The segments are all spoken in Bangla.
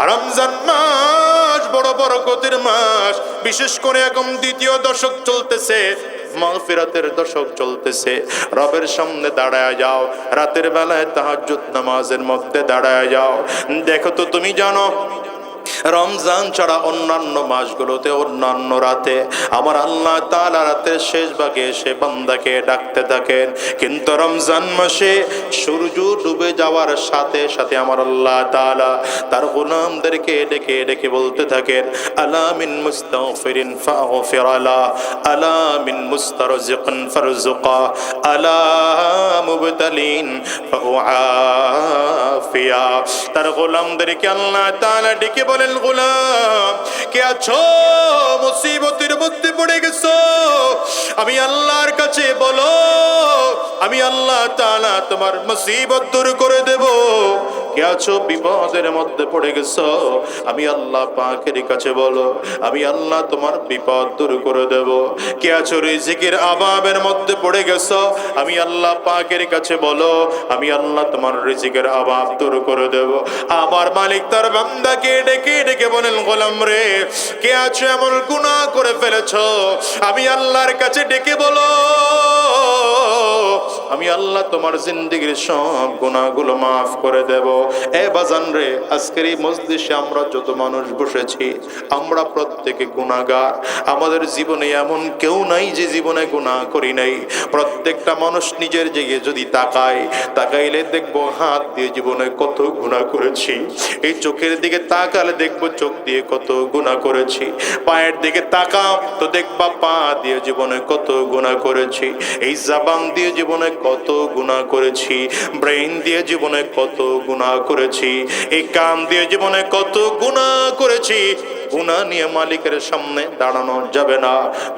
রমজান মাস বড় বরকতের মাস, বিশেষ করে এখন দ্বিতীয় দশক চলতেছে, মাগফিরাতের দশক চলতেছে। রবের সামনে দাঁড়ায় যাও, রাতের বেলায় তাহাজ্জুদ নামাজের মধ্যে দাঁড়ায় যাও। দেখো তো তুমি জানো রমজান ছাড়া অন্যান্য মাসগুলোতে অন্যান্য রাতে আমার আল্লাহ তাআলা রাতের শেষ ভাগে এসে বান্দাকে ডাকতে থাকেন, কিন্তু রমজান মাসে সূর্য ডুবে যাওয়ার সাথে সাথে আমার আল্লাহ তাআলা তার গোলামদেরকে ডেকে ডেকে বলতে থাকেন, আলা মিন মুস্তাগফিরিন ফাগফির লা, আলা মিন মুস্তারজিকিন ফারজুকা, আলা মুবতালিন ফাউআফিয়া। তার গোলামদেরকে আল্লাহ তাআলা ডেকে বলেন, গোলাম কে আছো মুসিবতের মধ্যে পড়ে গেছো, আমি আল্লাহর কাছে বলো, আমি আল্লাহ তাআলা তোমার মুসিবত দূর করে দেব। কে আছো বিপদের মধ্যে পড়ে গেছো, আমি আল্লাহ পাকের কাছে বলো, আমি আল্লাহ তোমার বিপদ দূর করে দেব। কে আছো রিজিকের অভাবের মধ্যে পড়ে গেছো, আমি আল্লাহ পাকের কাছে বলো, আমি আল্লাহ তোমার রিজিকের অভাব দূর করে দেব। আমার মালিক তার বান্দাকে ডেকে ডেকে বলেন, গোলাম রে কে আছো এমন গুনাহ করে ফেলেছো, আমি আল্লাহর কাছে ডেকে বলো, আমি আল্লাহ তোমার জিন্দেগির সব গুনাহগুলো মাফ করে দেব। এ বাজান রে, আজকের এই মজলিসে আমরা যত মানুষ বসেছি আমরা প্রত্যেকে গুনাহগার। আমাদের জীবনে এমন কেউ নাই যে জীবনে গুনাহ করি নাই। প্রত্যেকটা মানুষ নিজের দিকে যদি তাকাইলে দেখবো হাত দিয়ে জীবনে কত গুনাহ করেছি, এই চোখের দিকে তাকালে দেখবো চোখ দিয়ে কত গুনাহ করেছি, পায়ের দিকে তাকাও তো দেখবা পা দিয়ে জীবনে কত গুনাহ করেছি, এই জবান দিয়ে জীবনে কত গুনাহ করেছি, ব্রেইন দিয়ে জীবনে কত গুনাহ করেছি, এই কান দিয়ে জীবনে কত গুনাহ করেছি। গুনাহ নিয়ে মালিকের সামনে দাঁড়ানো যাবে না,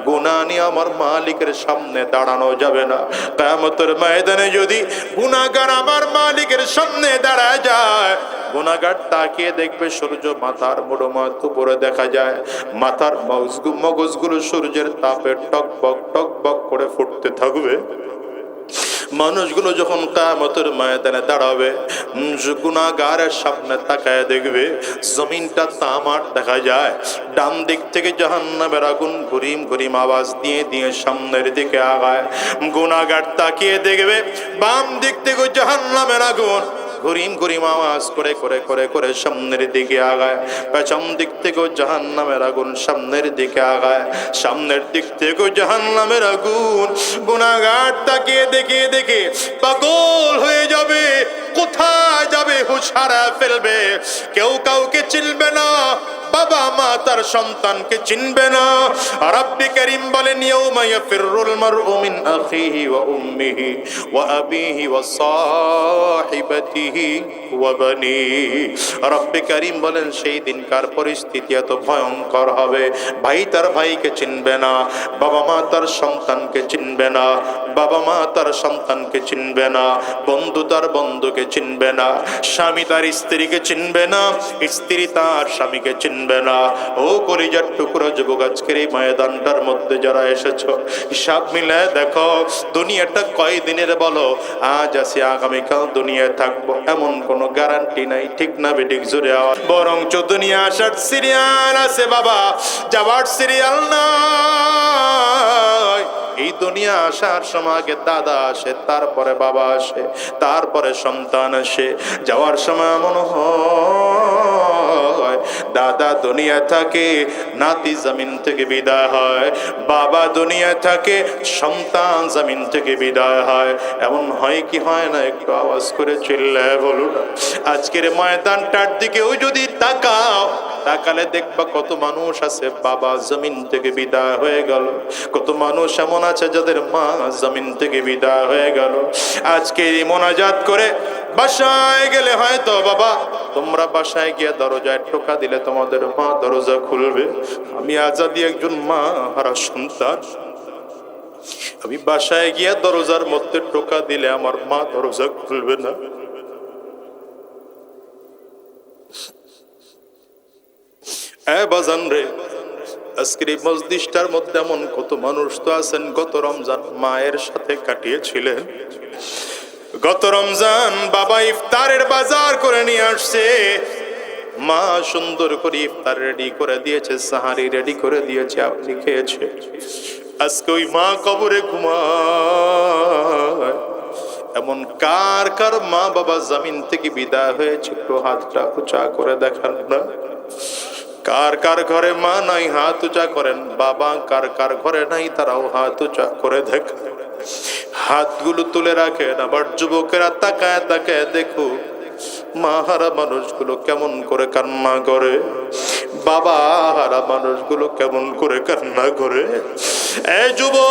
গুনাহ নিয়ে আমার মালিকের সামনে দাঁড়ানো যাবে না। কিয়ামতের ময়দানে যদি গুনাহগার আমার মালিকের সামনে দাঁড়ায় যায়, গুনাহগার তাকিয়ে দেখবে সূর্য মাথার মুড়োমাত উপরে দেখা যায়, মাথার মগজগুলো সূর্যের তাপে টকবক টকবক করে ফুটতে থাকবে। মানুষগুলো যখন কিয়ামতের ময়দানে দাঁড়াবে, গুনাহগারের সামনে তাকায় দেখবে জমিনটা তামার দেখা যায়, ডান দিক থেকে জাহান্নামের আগুন ঘুরিম ঘুরিম আওয়াজ দিয়ে দিয়ে সামনের দিকে আগায়। গুনাহগার তাকিয়ে দেখবে বাম দিক থেকে জাহান্নামের আগুন ঘুরিম ঘুরিম আওয়াজ করে করে করে করে সামনের দিকে আগায়, পেছন দিক থেকেও জাহান্নামের আগুন সামনের দিকে আগায়, সামনের দিক থেকেও জাহান্নামের আগুন। গুনাহগার তাকিয়ে দেখে দেখে পাগল হয়ে যাবে, কোথায় যাবে হুঁশ হারায় ফেলবে, কেউ কাউকে চিনবে না, বাবা মা তার সন্তানকে চিনবে না। রব্বি কারীম বলেন, ইয়াউমা ইয়াফিরুল মারউ মিন আখিহি ওয়া উম্মিহি ওয়া আবিহি ওয়া সাহিবাতিহি ওয়া বানিহি। রব্বি কারীম বলেন সেই দিনকার পরিস্থিতি এত ভয়ঙ্কর হবে, ভাই তার ভাইকে চিনবে না, বাবা মা তার সন্তানকে চিনবে না, বাবা মা তার সন্তানকে চিনবে না, বন্ধু তার বন্ধুকে চিনবে না, স্বামী তার স্ত্রীকে চিনবে না, স্ত্রী তার স্বামীকে চিনবে না। ও কলিজার টুকরো যুবক, আজকের এই ময়দানটার মধ্যে যারা এসেছো, হিসাব মিলায় দেখো দুনিয়াটা কয়দিনের বলো, আজ আছি আগামীকাল দুনিয়ায় থাকবো এমন কোনো গ্যারান্টি নাই, ঠিক না বেঠিক? জোরে আওয়াজ। বরঞ্চ দুনিয়া আসার সিরিয়াল আছে বাবা, যাবার সিরিয়াল নাই। এই দুনিয়া আসার সময় আগে দাদা আসে, তারপরে বাবা আসে, তারপরে সন্তান আসে। যাওয়ার সময় মনে হয় দাদা দুনিয়া থাকে, নাতি জমিন থেকে বিদায় হয়, বাবা দুনিয়া থাকে, সন্তান জমিন থেকে বিদায় হয়। এমন হয় কি হয় না? একটু আওয়াজ করে চিল্লায় বলুন। আজকের ময়দানটার দিকেও যদি তাকালে দেখবা কত মানুষ আছে বাবা জমিন থেকে বিদায় হয়ে গেল, কত মানুষ এমন আছে যাদের মা জমিন থেকে বিদায় হয়ে গেল। আজকে এই মোনাজাত করে বাসায় গেলে হয়তো বাবা তোমরা বাসায় গিয়ে দরজায় টোকা দিলে তোমাদের মা দরজা খুলবে। আমি আজাদি একজন মা হারা সন্তান, আমি বাসায় গিয়ে দরজার মধ্যে টোকা দিলে আমার মা দরজা খুলবে না। বাজান রে, আজকের এই মজলিসটার মধ্যে এমন কত মানুষ তো আছেন গত রমজান মায়ের সাথে কাটিয়েছিলেন, গত রমজান বাবা ইফতারের বাজার করে নিয়ে আসছে, মা সুন্দর করে ইফতার রেডি করে দিয়েছে, সাহারি রেডি করে দিয়েছে, আপনি খেয়েছে। আজকে ওই মা কবরে ঘুমায়। এমন কার কার মা বাবা জমিন থেকে বিদায় হয়েছে, একটু হাতটা উঁচা করে দেখান না। কার কার ঘরে মা নাই, হাত উঁচা করেন। বাবা কার কার ঘরে নাই, তারাও হাত উঁচা করে দেখেন। হাতগুলো তুলে রাখেন। আবার যুবকেরা তাকায় তাকায় দেখো মা হারা মানুষগুলো কেমন করে কান্না করে, বাবা হারা মানুষগুলো কেমন করে কান্না করে। এই যুবক,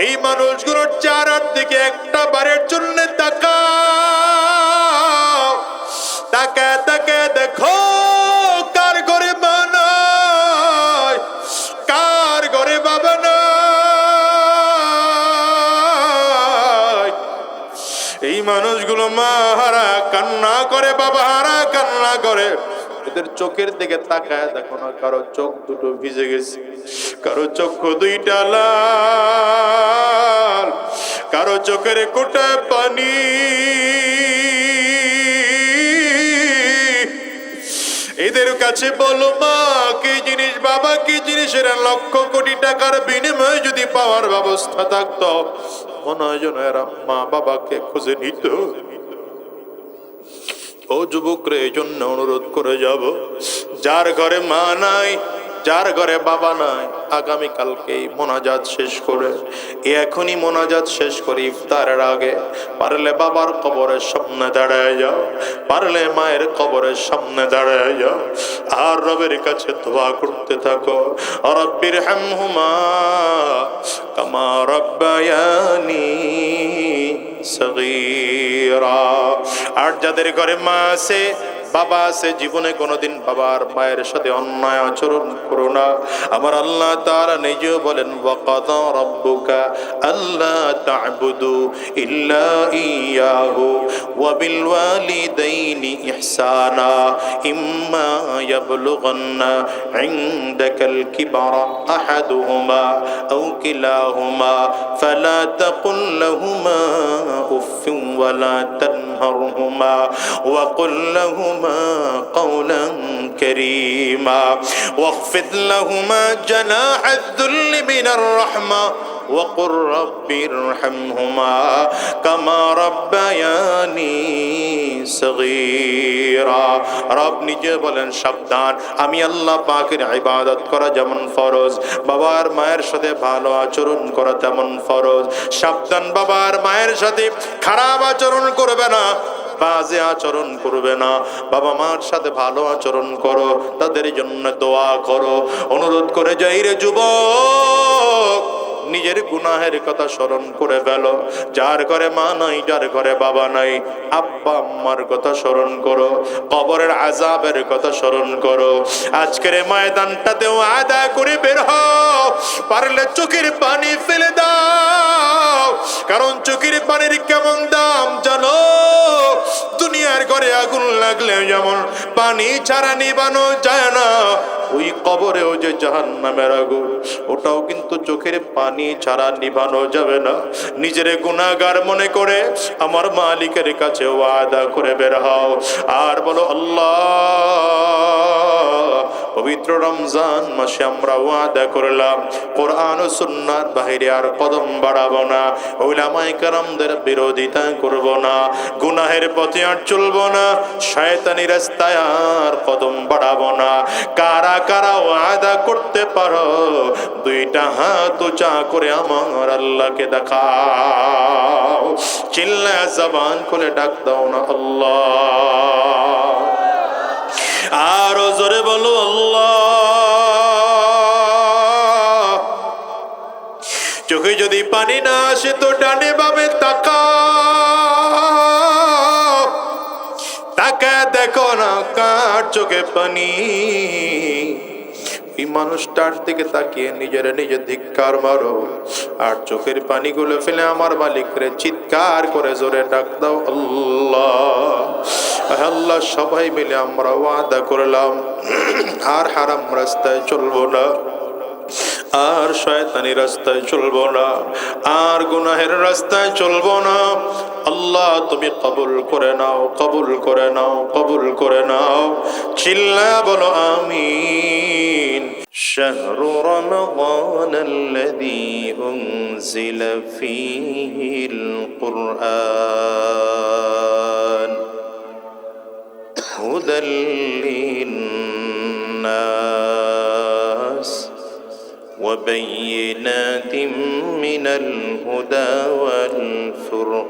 এই মানুষগুলোর চেহারার দিকে একটা বারের জন্য তাকাও। তাকায় তাকায় দেখো কার ঘরে মা নাই, কার ঘরে বাবা নাই। এই মানুষগুলো মা হারা কান্না করে, বাবা হারা কান্না করে। এদের চোখের দিকে তাকায় দেখো না, কারো চোখ দুটো ভিজে গেছে, কারো চক্ষু দুইটা লাল, কারো চোখের কোটায় পানি। এদের কাছে বলো মা কি জিনিস, বাবা কি জিনিস, এরা লক্ষ কোটি টাকার বিনিময়ে যদি পাওয়ার ব্যবস্থা থাকতো, মনে হয় যেন এরা মা বাবাকে খুঁজে নিত। ও যুবকরে, এই জন্য অনুরোধ করে যাব, যার ঘরে মা নাই, যার ঘরে বাবা নাই, আগামীকালকেই মোনাজাত শেষ করে, এখনই মোনাজাত শেষ করে ইফতারের আগে পারলে বাবার কবরের সামনে দাঁড়ায় যাও, পারলে মায়ের কবরের সামনে দাঁড়ায় যাও, আর রবের কাছে দোয়া করতে থাকো, রব্বির হামহুমা কামা রব্বায়ানি সগীরা। আর যাদের ঘরে মা আছে, বাবা আছে, জীবনে কোনোদিন বাবার মায়ের সাথে অন্যায় আচরণ করো না। আমার আল্লাহ তাআলা নিজেও বলেন, ওয়াকাদা রাব্বুকা আল্লা তা'বুদু ইল্লা ইয়াহু ওয়া বিল ওয়ালিদাইনি ইহসানা ইম্মা ইয়াবলুগান্না ইনদাকাল কিবারা আহাদুহুমা আও কিলাহুমা ফালা তাকুল লাহুমা উফফিন ওয়া লা তানহারহুমা ওয়া কুল লাহুমা قولا كريما واخفض لهما جناح الذل من الرحمة وقل رب ارحمهما كما ربياني صغيرا। রব নিজে বলেন, সাবধান, আমি আল্লাহ পাকের ইবাদত করা যেমন ফরজ, বাবার মায়ের সাথে ভালো আচরণ করা তেমন ফরজ। সাবধান, বাবার মায়ের সাথে খারাপ আচরণ করবে না, বাজে আচরণ করবে না, বাবা মার সাথে ভালো আচরণ করো, তাদের জন্য দোয়া করো। অনুরোধ করে যাই রে যুবক, নিজের গুনাহের কথা স্মরণ করে ফেলো। যার ঘরে মা নাই, যার ঘরে বাবা নাই, আব্বা আম্মার কথা স্মরণ করো, কবরের আযাবের কথা স্মরণ করো। আজকের ময়দানটাতেও আদা করে বের হও, পারলে চোখের পানি ফেলে দাও, কারণ চোখের পানির কেমন দাম জানো? দুনিয়ার ঘরে আগুন লাগলে যেমন পানি ছাড়া নিবানো যায় না, ওই কবরেও যে জাহান্নামের আগুন, ওটাও কিন্তু চোখের পানি ছাড়া নিবানো যাবে না। নিজের গুনাহগার মনে করে আমার মালিকের কাছে ওয়াদা করে বের হও, আর বলো, আল্লাহ, পবিত্র রমজান মাসে আমরা ওয়াদা করলাম কোরআন ও সুন্নাহর বাহিরে আর কদম বাড়াবো না, উলামায়ে কেরামদের বিরোধিতা করব না, গুনাহের পথে আর চলবো না, শয়তানি রাস্তায় আর কদম বাড়াবো না। কারা কারা ওয়াদা করতে পারো? দুইটা হাত উঁচা করে আমার আল্লাহকে দেখাও, চিল্লায় জবান খুলে ডাক দাও না আল্লাহ। আরো জোরে বলো আল্লাহ। চোখে যদি পানি না আসে তো ডানে বামে তাকাও, তাকায় দেখো না কার চোখে পানি। এই মানুষটার দিকে তাকিয়ে নিজের নিজে ধিক্কার মারো, আর চোখের পানিগুলো ফেলে আমার মালিকরে চিৎকার করে জোরে ডাক দাও আল্লাহ। আল্লাহ, সবাই মিলে আমরা ওয়াদা করলাম আর হারাম রাস্তায় চলবো না, আর শয়তানি রাস্তায় চলবো না, আর গুনাহের রাস্তায় চলবো না। আল্লাহ তুমি কবুল করে নাও, কবুল করে নাও, কবুল করে নাও। চিল্লায়া বলো আমিন। শাহরু রমাদান আল্লাযী উনজিলা ফীহিল কুরআন হুদাল লিন-নাস وبينات من الهدى والفرقان.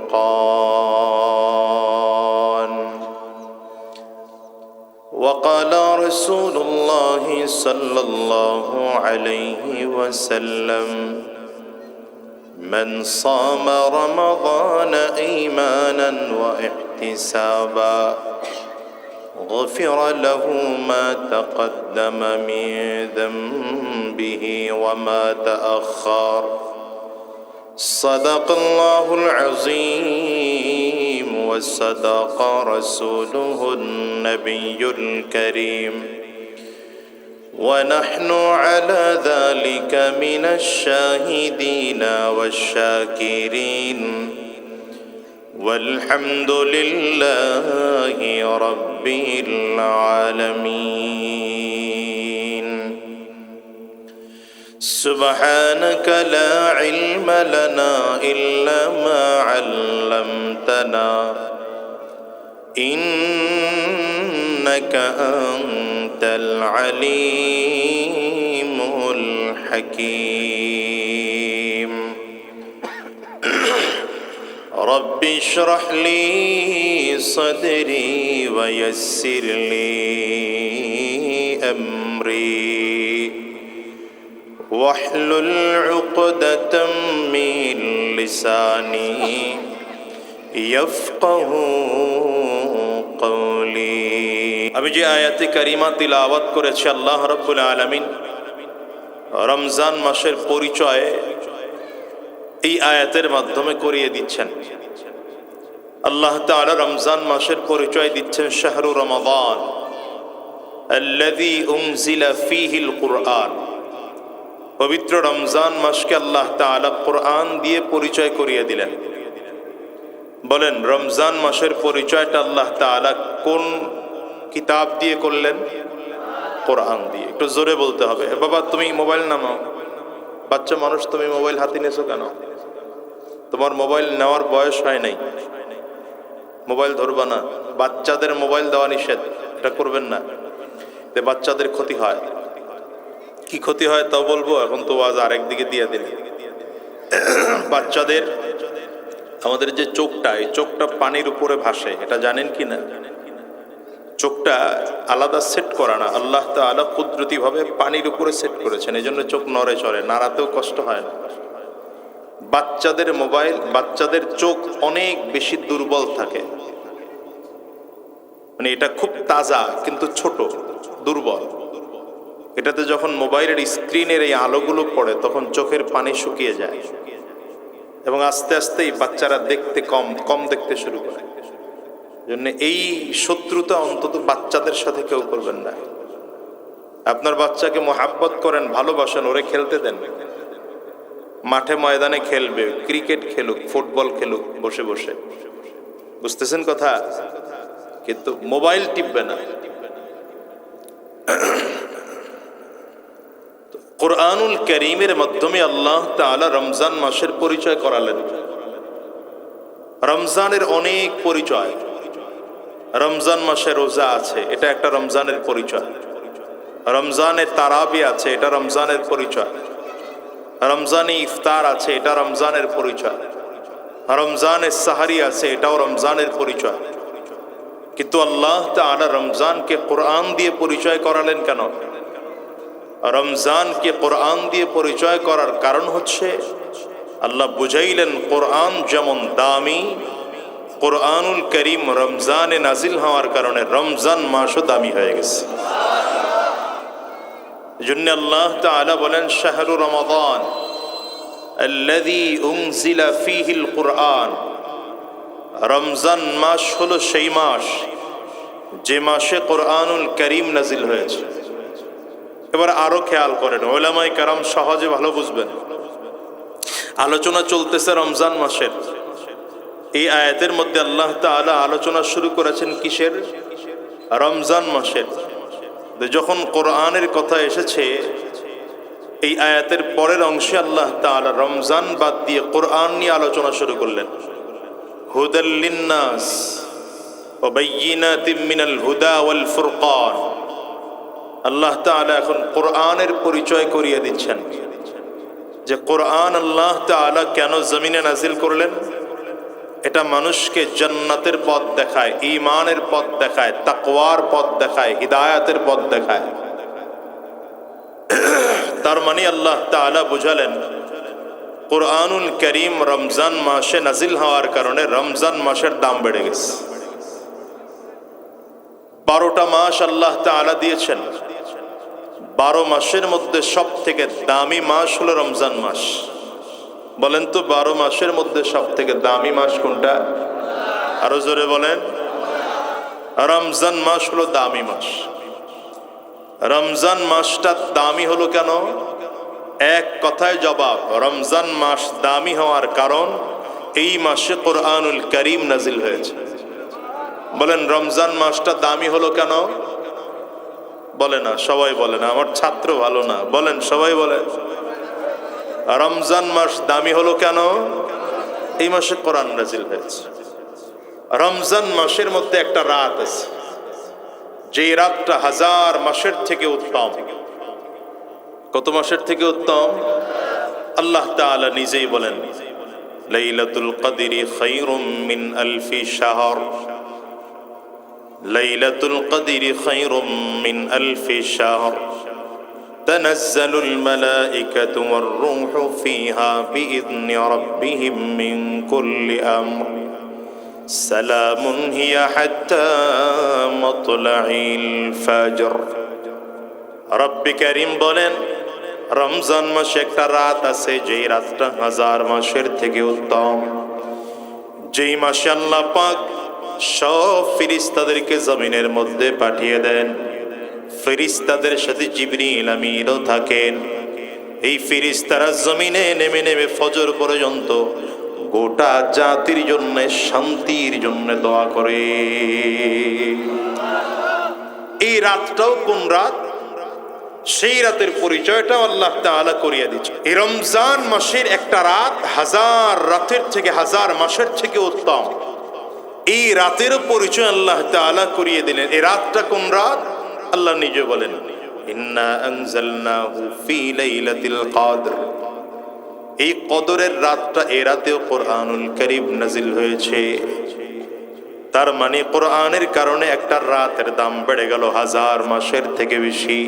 وقال رسول الله صلى الله عليه وسلم من صام رمضان إيمانا واحتسابا غفر له ما تقدم من ذنبه وما تأخر. صدق الله العظيم وصدق رسوله النبي الكريم ونحن على ذلك من الشاهدين والشاكرين والحمد لله رب العالمين. سبحانك لا علم لنا إلا ما علمتنا إنك أنت العليم الحكيم. رب اشرح لي صدري ويسر لي أمري واحلل عقدة من لساني يفقه قولي. আমি যে আয়াতে কারিমা তিলাওয়াত করেছি, আল্লাহ রাব্বুল আলামিন রমজান মাসের পরিচয় এই আয়াতের মাধ্যমে করিয়ে দিচ্ছেন। আল্লাহ তাআলা রমজান মাসের পরিচয় দিচ্ছেন শাহরু রমাদান আল্লাযী উনজিলা ফীহিল কুরআন। পবিত্র রমজান মাসকে আল্লাহ তাআলা কোরআন দিয়ে পরিচয় করিয়ে দিলেন। বলেন, রমজান মাসের পরিচয়টা আল্লাহ তাআলা কোন কিতাব দিয়ে করলেন? কোরআন দিয়ে। একটু জোরে বলতে হবে। বাবা তুমি মোবাইল নামাও। বাচ্চা মানুষ, তুমি মোবাইল হাতে নিয়েছো কেন? তোমার মোবাইল নেওয়ার বয়স হয় নাই, মোবাইল ধরবা না। বাচ্চাদের মোবাইল দেওয়া নিষেধ, এটা করবেন না। বাচ্চাদের ক্ষতি হয়। কি ক্ষতি হয় তাও বলবো, এখন তো আজ আরেক দিকে দিয়ে দিলে। বাচ্চাদের আমাদের যে চোখটা, এই চোখটা পানির উপরে ভাসে, এটা জানেন কি না? চোখটা আলাদা সেট করা না, আল্লাহ তাআলা কুদরতি ভাবে পানির উপরে সেট করেছেন, এই জন্য চোখ নড়ে চড়ে, নাড়াতেও কষ্ট হয় না। বাচ্চাদের মোবাইল, বাচ্চাদের চোখ অনেক বেশি দুর্বল থাকে, মানে এটা খুব তাজা কিন্তু ছোট, দুর্বল। এটাতে যখন মোবাইলের স্ক্রিনের এই আলোগুলো পড়ে তখন চোখের পানি শুকিয়ে যায় এবং আস্তে আস্তে এই বাচ্চারা দেখতে কম দেখতে শুরু করে। জন্য এই শত্রুতা অন্তত বাচ্চাদের সাথে কেউ করবেন না। আপনার বাচ্চাকে মোহাব্বত করেন, ভালোবাসেন, ওরে খেলতে দেন, মাঠে ময়দানে খেলবে, ক্রিকেট খেলুক, ফুটবল খেলুক বসে বসে, বুঝতেছেন কথা? কিন্তু মোবাইল টিপবে না। কুরআনুল কারীমের মাধ্যমে আল্লাহ তাআলা রমজান মাসের পরিচয় করালেন। রমজানের অনেক পরিচয়। রমজান মাসে রোজা আছে, এটা একটা রমজানের পরিচয়। রমজানে তারাবি আছে, এটা রমজানের পরিচয়। রমজানে ইফতার আছে, এটা রমজানের পরিচয়। রমজানে সাহারি আছে, এটাও রমজানের পরিচয়। কিন্তু আল্লাহ তাআলা রমজানকে কোরআন দিয়ে পরিচয় করালেন কেন? রমজানকে কোরআন দিয়ে পরিচয় করার কারণ হচ্ছে আল্লাহ বুঝাইলেন কোরআন যেমন দামি, কোরআনুল করিম রমজানে নাজিল হওয়ার কারণে রমজান মাসও দামি হয়ে গেছে। এজন্য আল্লাহ তাআলা বলেন শাহরু রমাদান আল্লাযী উনজিলা ফীহিল কুরআন। রমজান মাস হলো সেই মাস যে মাসে কোরআনুল করিম নাজিল হয়েছে। এবার আরো খেয়াল করেন, ওলামায়ে কেরাম সহজে ভালো বুঝবেন। আলোচনা চলতেছে রমজান মাসের। এই আয়াতের মধ্যে আল্লাহ তাআলা আলোচনা শুরু করেছেন কিসের? রমজান মাসের। যখন কোরআনের কথা এসেছে এই আয়াতের পরের অংশে আল্লাহ তাআলা রমজান বাদ দিয়ে কোরআন নিয়ে আলোচনা শুরু করলেন। হুদাল লিন্নাস ওয়া বাইয়িনাতিম মিনাল হুদা ওয়াল ফুরকান। আল্লাহ তাআলা এখন কোরআনের পরিচয় করিয়ে দিচ্ছেন যে কোরআন আল্লাহ তাআলা কেন জমিনে নাজিল করলেন। এটা মানুষকে জান্নাতের পথ দেখায়, ঈমানের পথ দেখায়, তাকওয়ার পথ দেখায়, হিদায়াতের পথ দেখায়। তার মানে আল্লাহ তাআলা বুঝালেন কোরআনুল কারীম রমজান মাসে নাজিল হওয়ার কারণে রমজান মাসের দাম বেড়ে গেছে। 12টা মাস আল্লাহ তাআলা দিয়েছেন, 12 মাসের মধ্যে সব থেকে দামি মাস হলো রমজান মাস। বলেন তো 12 মাসের মধ্যে সব থেকে দামি মাস কোনটা? আরো জোরে বলেন। রমজান মাস হলো দামি মাস। রমজান মাসটা দামি হলো কেন? এক কথায় জবাব, রমজান মাস দামি হওয়ার কারণ এই মাসে কোরআনুল কারীম নাজিল হয়েছে। বলেন রমজান মাসটা দামি হলো কেন? বলে না, সবাই বলে না, আমার ছাত্র ভালো না, বলেন সবাই বলেন। রমজান মাস দামি হলো কেন? এই মাসে কোরআন নাজিল হয়েছে। রমজান মাসের মধ্যে একটা রাত আছে, যে রাতটা 1000 মাসের থেকে উত্তম। কত মাসের থেকে উত্তম? আল্লাহ তাআলা নিজেই বলেন লাইলাতুল কদরি খায়রুম মিন আলফি শাহর। লাইলাতুল কদরি খায়রুম মিন আলফি শাহর তানাজ্জালুল মালাইকাতু ওয়ার রূহু ফিহা বিইذনি রাব্বিহিম মিন কুল্লি আমর সালামুন হিয়া হাত্তা মাতলাইল ফজর। রব্বি কারীম বলেন রমজান মাসে একটা রাত আছে, যেই রাতটা 1000 মাসের থেকে উত্তম। যেই মাসে আল্লাহ পাক সব ফেরেশতাদেরকে জমিনের মধ্যে পাঠিয়ে দেন। ফেরেশতাদের সাথে জিবরিল আমিনও থাকেন। এই ফেরেশতারা জমিনে নেমে নেমে ফজর পর্যন্ত গোটা জাতির জন্য শান্তির জন্য দোয়া করে। এই রাতটাও কোন রাত? সেই রাতের পরিচয়টা আল্লাহ তাআলা করিয়ে দিচ্ছে। এই রমজান মাসের একটা রাত 1000 রাতের থেকে, 1000 মাসের থেকে উত্তম। এই রাতের পরিচয় আল্লাহ তাআলা করিয়ে দিলেন। এই রাতটা কোন রাত? আল্লাহ নিজে বলেন ইন্না আনজালনাহু ফি লাইলাতিল কদর। এই কদরের রাতটা, এই রাতেও কোরআনুল কারীম নাজিল হয়েছে। তার মানে কোরআনের কারণে একটা রাতের দাম বেড়ে গেল 1000 মাসের থেকে বেশি।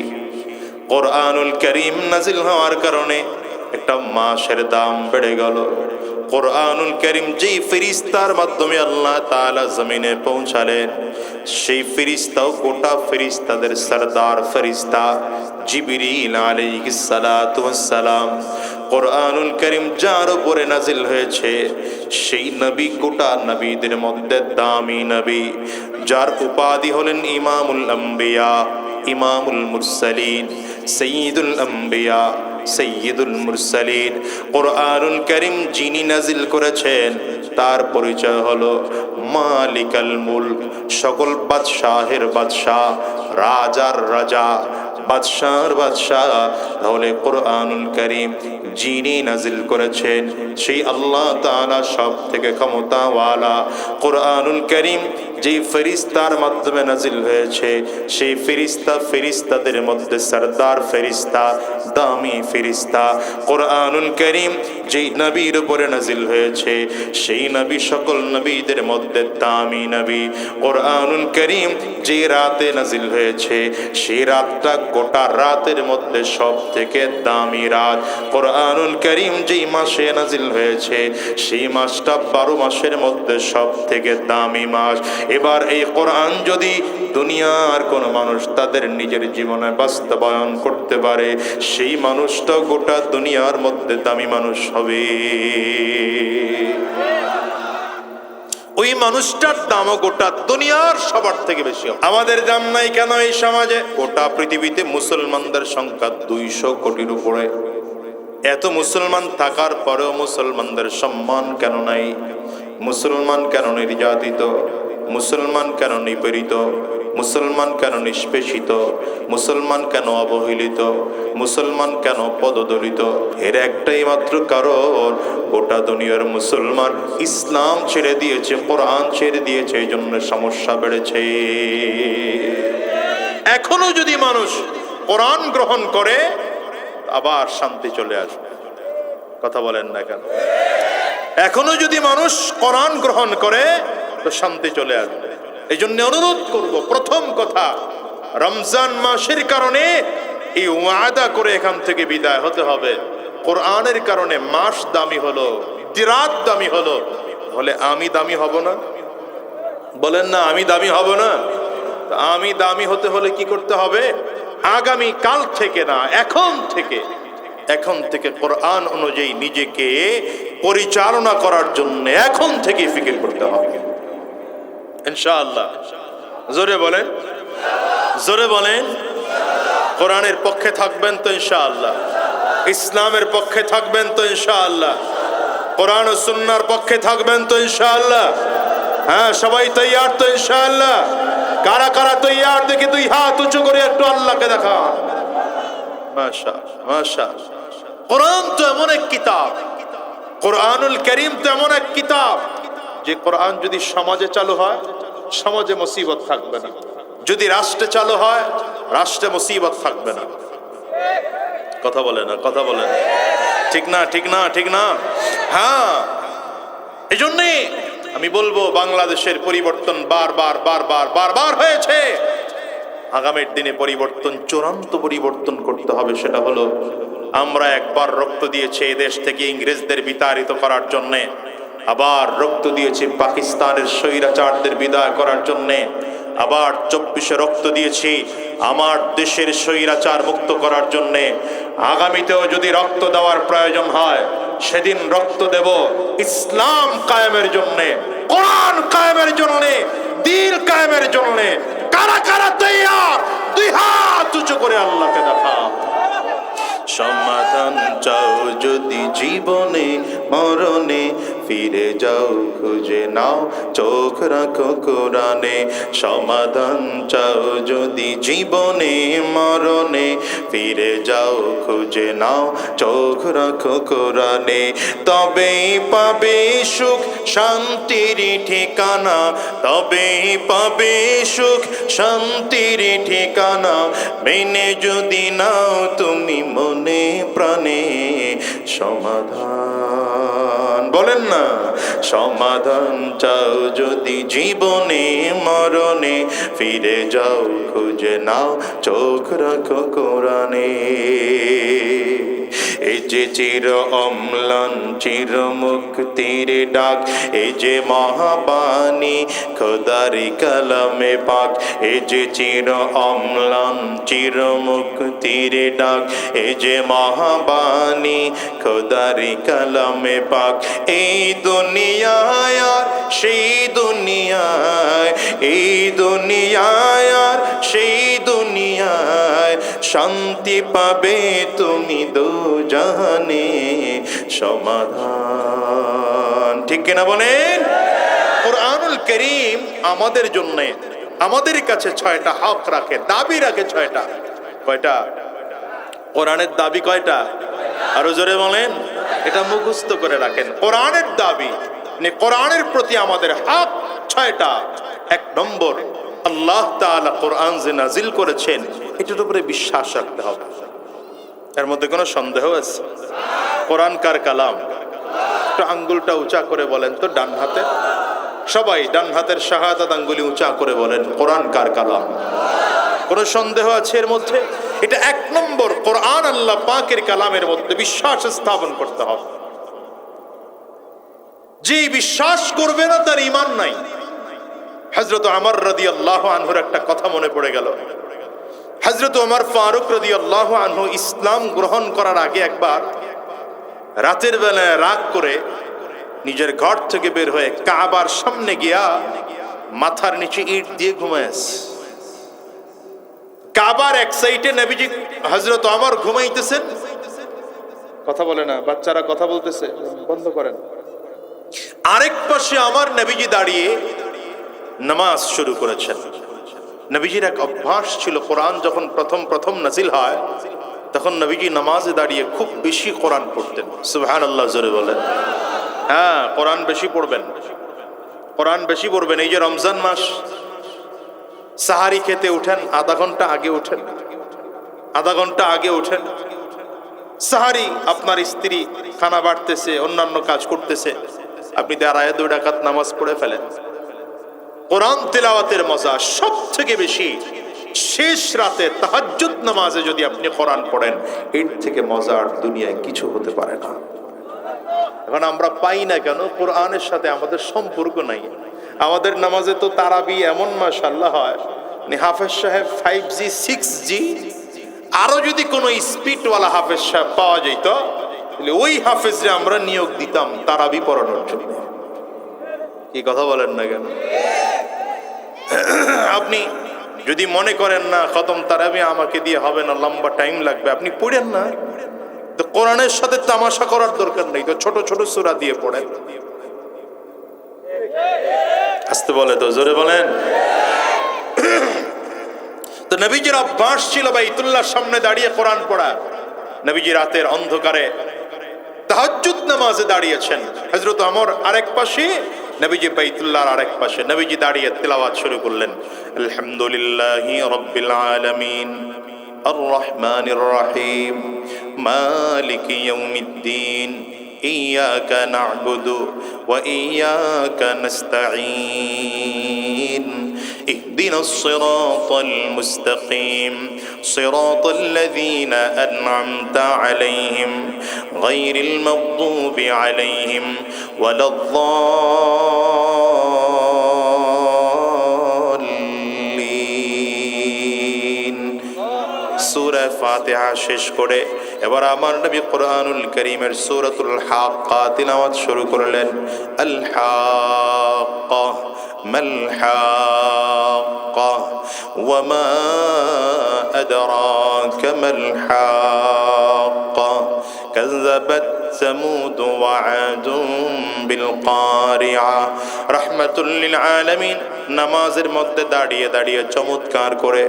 কোরআনুল কারীম নাজিল হওয়ার কারণে একটা মাসের দাম বেড়ে গেল। কোরআনুল কারীম যেই ফেরেশতার মাধ্যমে আল্লাহ তাআলা জমিনে পৌঁছালেন, সেই ফেরেশতাও গোটা ফেরেশতাদের সরদার ফেরেশতা জিবরিল আলাইহিস সালাতু ওয়াস সালাম। কোরআনুল কারীম যার উপরে নাজিল হয়েছে সেই নবী গোটা নবীদের মধ্যে দামি নবী, যার উপাধি হলেন ইমামুল আম্বিয়া, ইমামুল মুরসালিন, সাইয়্যিদুল আম্বিয়া, সাইয়্যিদুল মুরসালিন। কোরআনুল কারীম যিনি নাজিল করেছেন তার পরিচয় হলো মালিকাল মুলক, সকল বাদশাহের বাদশাহ, রাজার রাজা, বাদশার বাদশাহ। তাহলে কোরআনুল কারীম যিনি নাজিল করেছেন সেই আল্লাহ তাআলা সব থেকে ক্ষমতাওয়ালা। কোরআনুল কারীম যেই ফেরেশতার মাধ্যমে নাজিল হয়েছে সেই ফেরেশতা ফেরেশতাদের মধ্যে সরদার ফেরেশতা, দামি ফেরেশতা। কোরআনুল কারীম যেই নবীর উপরে নাজিল হয়েছে সেই নবী সকল নবীদের মধ্যে দামি নবী। কোরআনুল কারীম যে রাতে নাজিল হয়েছে সেই রাতটা গোটা রাতের মধ্যে সব থেকে দামি রাত। কোরআনুল কারীম যেই মাসে নাজিল হয়েছে সেই মাসটা 12 মাসের মধ্যে সব থেকে দামি মাস। এবার এই কোরআন যদি দুনিয়ার কোন মানুষ তাদের নিজের জীবনে বাস্তবায়ন করতে পারে, সেই মানুষটা গোটা দুনিয়ার মধ্যে দামি মানুষ হবে। ওই ওই মানুষটার দামও গোটা দুনিয়ার সবার থেকে বেশি হবে। আমাদের দাম নাই কেন এই সমাজে? গোটা পৃথিবীতে মুসলমানদের সংখ্যা 200 কোটির উপরে। এত মুসলমান থাকার পরেও মুসলমানদের সম্মান কেন নাই? মুসলমান কেন নির্যাতিত? মুসলমান কেন নিপীড়িত? মুসলমান কেন নিষ্পেষিত? মুসলমান কেন অবহেলিত? মুসলমান কেন পদদলিত? এর একটাই মাত্র কারণ, গোটা দুনিয়ার মুসলমান ইসলাম ছেড়ে দিয়েছে, কোরআন ছেড়ে দিয়েছে, এই জন্য সমস্যা বেড়েছে। এখনো যদি মানুষ কোরআন গ্রহণ করে আবার শান্তি চলে আসবে। কথা বলেন না কেন? এখনো যদি মানুষ কোরআন গ্রহণ করে তো শান্তি চলে আসবে। এই জন্য অনুরোধ করব, প্রথম কথা, রমজান মাসের কারণে এই ওয়াদা করে এখান থেকে বিদায় হতে হবে। কোরআনের কারণে মাস দামি হলো, দিরাত দামি হলো, বলে আমি দামি হব না? বলেন না আমি দামি হব না? আমি দামি হতে হলে কি করতে হবে? আগামী কাল থেকে না, এখন থেকে কোরআন অনুযায়ী নিজেকে পরিচালনা করার জন্য এখন থেকে ফিকির করতে হবে ইনশাআল্লাহ। জোরে বলেন, জোরে বলেন। কোরআনের পক্ষে থাকবেন তো ইনশাআল্লাহ? ইসলামের পক্ষে থাকবেন তো ইনশাআল্লাহ? কোরআন ও সুন্নাহর পক্ষে থাকবেন তো ইনশাআল্লাহ? হ্যাঁ, সবাই তৈয়ার তো ইনশাআল্লাহ? কারা কারা তৈয়ার দেখি দুই হাত উঁচু করে একটু আল্লাহকে দেখা। মাশাআল্লাহ, মাশাআল্লাহ। কোরআন তো এমন এক কিতাব, কোরআনুল কারীম তো এমন এক কিতাব যে কোরআন যদি সমাজে চালু হয় সমাজে মুসিবত থাকবে না, যদি রাষ্ট্রে চালু হয় রাষ্ট্রে মুসিবত থাকবে না। কথা বলে না, কথা বলে না, ঠিক না, ঠিক না, ঠিক না? হ্যাঁ, এই জন্যে আমি বলবো বাংলাদেশের পরিবর্তন বারবার হয়েছে। আগামীর দিনে পরিবর্তন, চূড়ান্ত পরিবর্তন করতে হবে। সেটা হলো, আমরা একবার রক্ত দিয়েছি এই দেশ থেকে ইংরেজদের বিতাড়িত করার জন্যে, আবার রক্ত দিয়েছি পাকিস্তানের স্বৈরাচারদের বিদায় করার জন্যে, আবার 24-এ রক্ত দিয়েছি আমার দেশের স্বৈরাচার মুক্ত করার জন্যে। আগামীতেও যদি রক্ত দেওয়ার প্রয়োজন হয় সেদিন রক্ত দেব ইসলাম কায়েমের জন্যে, কোরআন কায়েমের জন্যে, দ্বীন কায়েমের জন্যে। কারা কারা তৈয়ার? দুই হাত উঁচু করে আল্লাহকে দেখা। সমাধান চাও যদি জীবনে মরণে, ফিরে যাও খুঁজে নাও, চোখ রাখো কোরআনে। সমাধান চাও যদি জীবনে মরণে, ফিরে যাও খুঁজে নাও, চোখ রাখো কোরআনে। তবেই পাবে সুখ শান্তির ঠিকানা, তবেই পাবে সুখ শান্তির ঠিকানা। মেনে যদি নাও তুমি মনে প্রাণে সমাধান, বলেন না? সমাধান চাও যদি জীবনে মরণে, ফিরে যাও খুঁজে নাও, চোখ রাখো কোরআনে। এই যে চির অম্লান চির মুক্তির ডাক, এই যে মহাবাণী খোদারি কালামে পাক। এই যে চির অম্লান চির মুক্তির ডাক, এই যে মহাবাণী খোদারি কালামে পাক। এই দুনিয়ায় আর সেই দুনিয়ায়, এই দুনিয়ায় আর সেই দুনিয়ায়, শান্তি পাবে তুমি দোজাহানে। সমাধান, ঠিক কিনা বলেন? কোরআনুল কারীম আমাদের জন্য, আমাদের কাছে 6টা হক রাখে, দাবি রাখে 6টা। কয়টা? কোরআনের দাবি কয়টা? আরো জোরে বলেন। এটা মুখস্থ করে রাখেন। কোরআনের দাবি, কোরআনের প্রতি আমাদের হক 6টা। 1 নম্বর, আল্লাহ তাআলা কোরআন যে নাজিল করেছেন এটার উপরে বিশ্বাস রাখতে হবে। এর মধ্যে কোনো সন্দেহ আছে? কোরআন কার কালাম? একটু আঙ্গুলটা উঁচা করে বলেন তো, ডান হাতে সবাই ডান হাতের শাহাদাত আঙ্গুলি উঁচা করে বলেন, কোরআন কার কালাম? কোনো সন্দেহ আছে এর মধ্যে? এটা 1 নম্বর, কোরআন আল্লাহ পাকের কালামের মধ্যে বিশ্বাস স্থাপন করতে হবে। যে বিশ্বাস করবে না তার ঈমান নাই। হযরত ওমর রাদিয়াল্লাহু আনহুর একটা কথা মনে পড়ে গেল। হযরত ওমর ফারুক রাদিয়াল্লাহু আনহু ইসলাম গ্রহণ করার আগে একবার রাতের বেলায় রাগ করে নিজের ঘর থেকে বের হয়ে কাবার সামনে গিয়া মাথার নিচে ইট দিয়ে ঘুমাস। কাবার এক সাইডে নবীজি হযরত ওমর ঘুমাইতেছেন, কথা বলে না, বাচ্চারা কথা বলতেছে, বন্ধ করেন। আরেক পাশে আমার নবীজি দাঁড়িয়ে নামাজ শুরু করেছেন। নবীজির এক অভ্যাস ছিল, কোরআন যখন প্রথম নাজিল হয় তখন নবীজি নামাজে দাঁড়িয়ে খুব বেশি কোরআন পড়তেন। সুবহানাল্লাহ, জোরে বলেন। হ্যাঁ, কোরআন বেশি পড়বেন, কোরআন বেশি পড়বেন। এই যে রমজান মাস, সাহারি খেতে উঠেন, আধা ঘন্টা আগে উঠেন, আধা ঘন্টা আগে উঠেন। সাহারি আপনার স্ত্রী খানা বাড়তেছে, অন্যান্য কাজ করতেছে, আপনি দাঁড়ায় 2 রাকাত নামাজ পড়ে ফেলেন। কোরআন তিলাওয়াতের মজা সব থেকে বেশি শেষ রাতে তাহাজ্জুদ নামাজে যদি আপনি কোরআন পড়েন, এর থেকে মজার দুনিয়ায় কিছু হতে পারে না। এখন আমরা পাই না কেন? কোরআনের সাথে আমাদের সম্পর্ক নাই। আমাদের নামাজে তো তারাবি এমন মাশাআল্লাহ হয়, হাফেজ সাহেব 5G 6G, আরো যদি কোনো স্পিডওয়ালা হাফেজ সাহেব পাওয়া যেত তাহলে ওই হাফেজরে আমরা নিয়োগ দিতাম তারাবি পড়ানোর জন্য। কি কথা বলেন না কেন? আপনি যদি মনে করেন না খতম তারাবি আমাকে দিয়ে হবে না, লম্বা টাইম লাগবে, আপনি পড়েন না। তো কোরআনের সাথে তামাশা করার দরকার নেই, তো ছোট ছোট সূরা দিয়ে পড়েন। আসতে বলে তো, জোরে বলেন। তো নবীজির অভ্যাস ছিল বাইতুল্লাহর সামনে দাঁড়িয়ে কোরআন পড়া। নবীজি রাতের অন্ধকারে তাহাজ্জুদ নামাজে দাঁড়িয়েছেন। হযরত ওমর আরেক পাশে, নবীজি বাইতুল্লাহর আরেক পাশে। নবীজি দাঁড়িয়ে তিলাওয়াত শুরু করলেন, আলহামদুলিল্লাহি রাব্বিল আলামিন আর রহমানির রহিম মালিকি ইয়াউমিদ্দিন ইয়াকা না'বুদু ওয়া ইয়াকা নাস্তাঈন اهدنا الصراط المستقيم صراط الذين أنعمت عليهم غير المغضوب عليهم ولا الضالين। সূরা ফাতিহা শেষ করে এবার আমার নবী কোরআনুল কারীমের সূরাতুল হাক্কা তিলাওয়াত শুরু করলেন। আল হাক্কা মাল হাক্কা ওয়া মা আদরাকা মাল হাক্কা কাযাবাত সামুদ ওয়া আদুম বিল কারিআ। রাহমাতুল লিল আলামিন নামাজের মধ্যে দাঁড়িয়ে দাঁড়িয়ে চমৎকার করে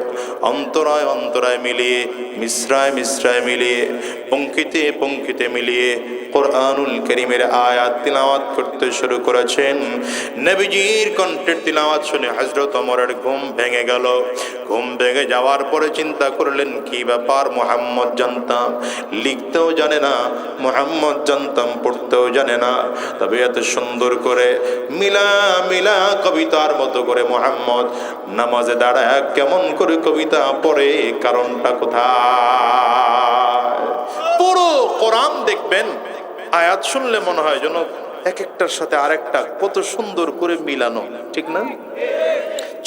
অন্তরায় অন্তরায় মিলিয়ে, মিশ্রায় মিশ্রায় মিলিয়ে, পঙ্ক্তিতে পঙ্ক্তিতে মিলিয়ে কোরআনুল কারীমের আয়াত তিলাওয়াত করতে শুরু করেছেন। নবীজির কণ্ঠের তিলাওয়াত শুনে হযরত ওমরের ঘুম ভেঙে গেল। ঘুম ভেঙে যাওয়ার পরে চিন্তা করলেন, কি ব্যাপার? মুহাম্মদ জানতাম লিখতেও জানে না, মুহাম্মদ জানতাম পড়তেও জানে না, তবে এত সুন্দর করে মিলা মিলা কবিতার মতো করে মুহাম্মদ নামাজে দাঁড়ায় কেমন করে কবিতা পড়ে? কারণটা কোথায়? পুরো কোরআন দেখবেন, আয়াত শুনলে মনে হয় যেন এক একটার সাথে আরেকটা কত সুন্দর করে মিলানো, ঠিক না?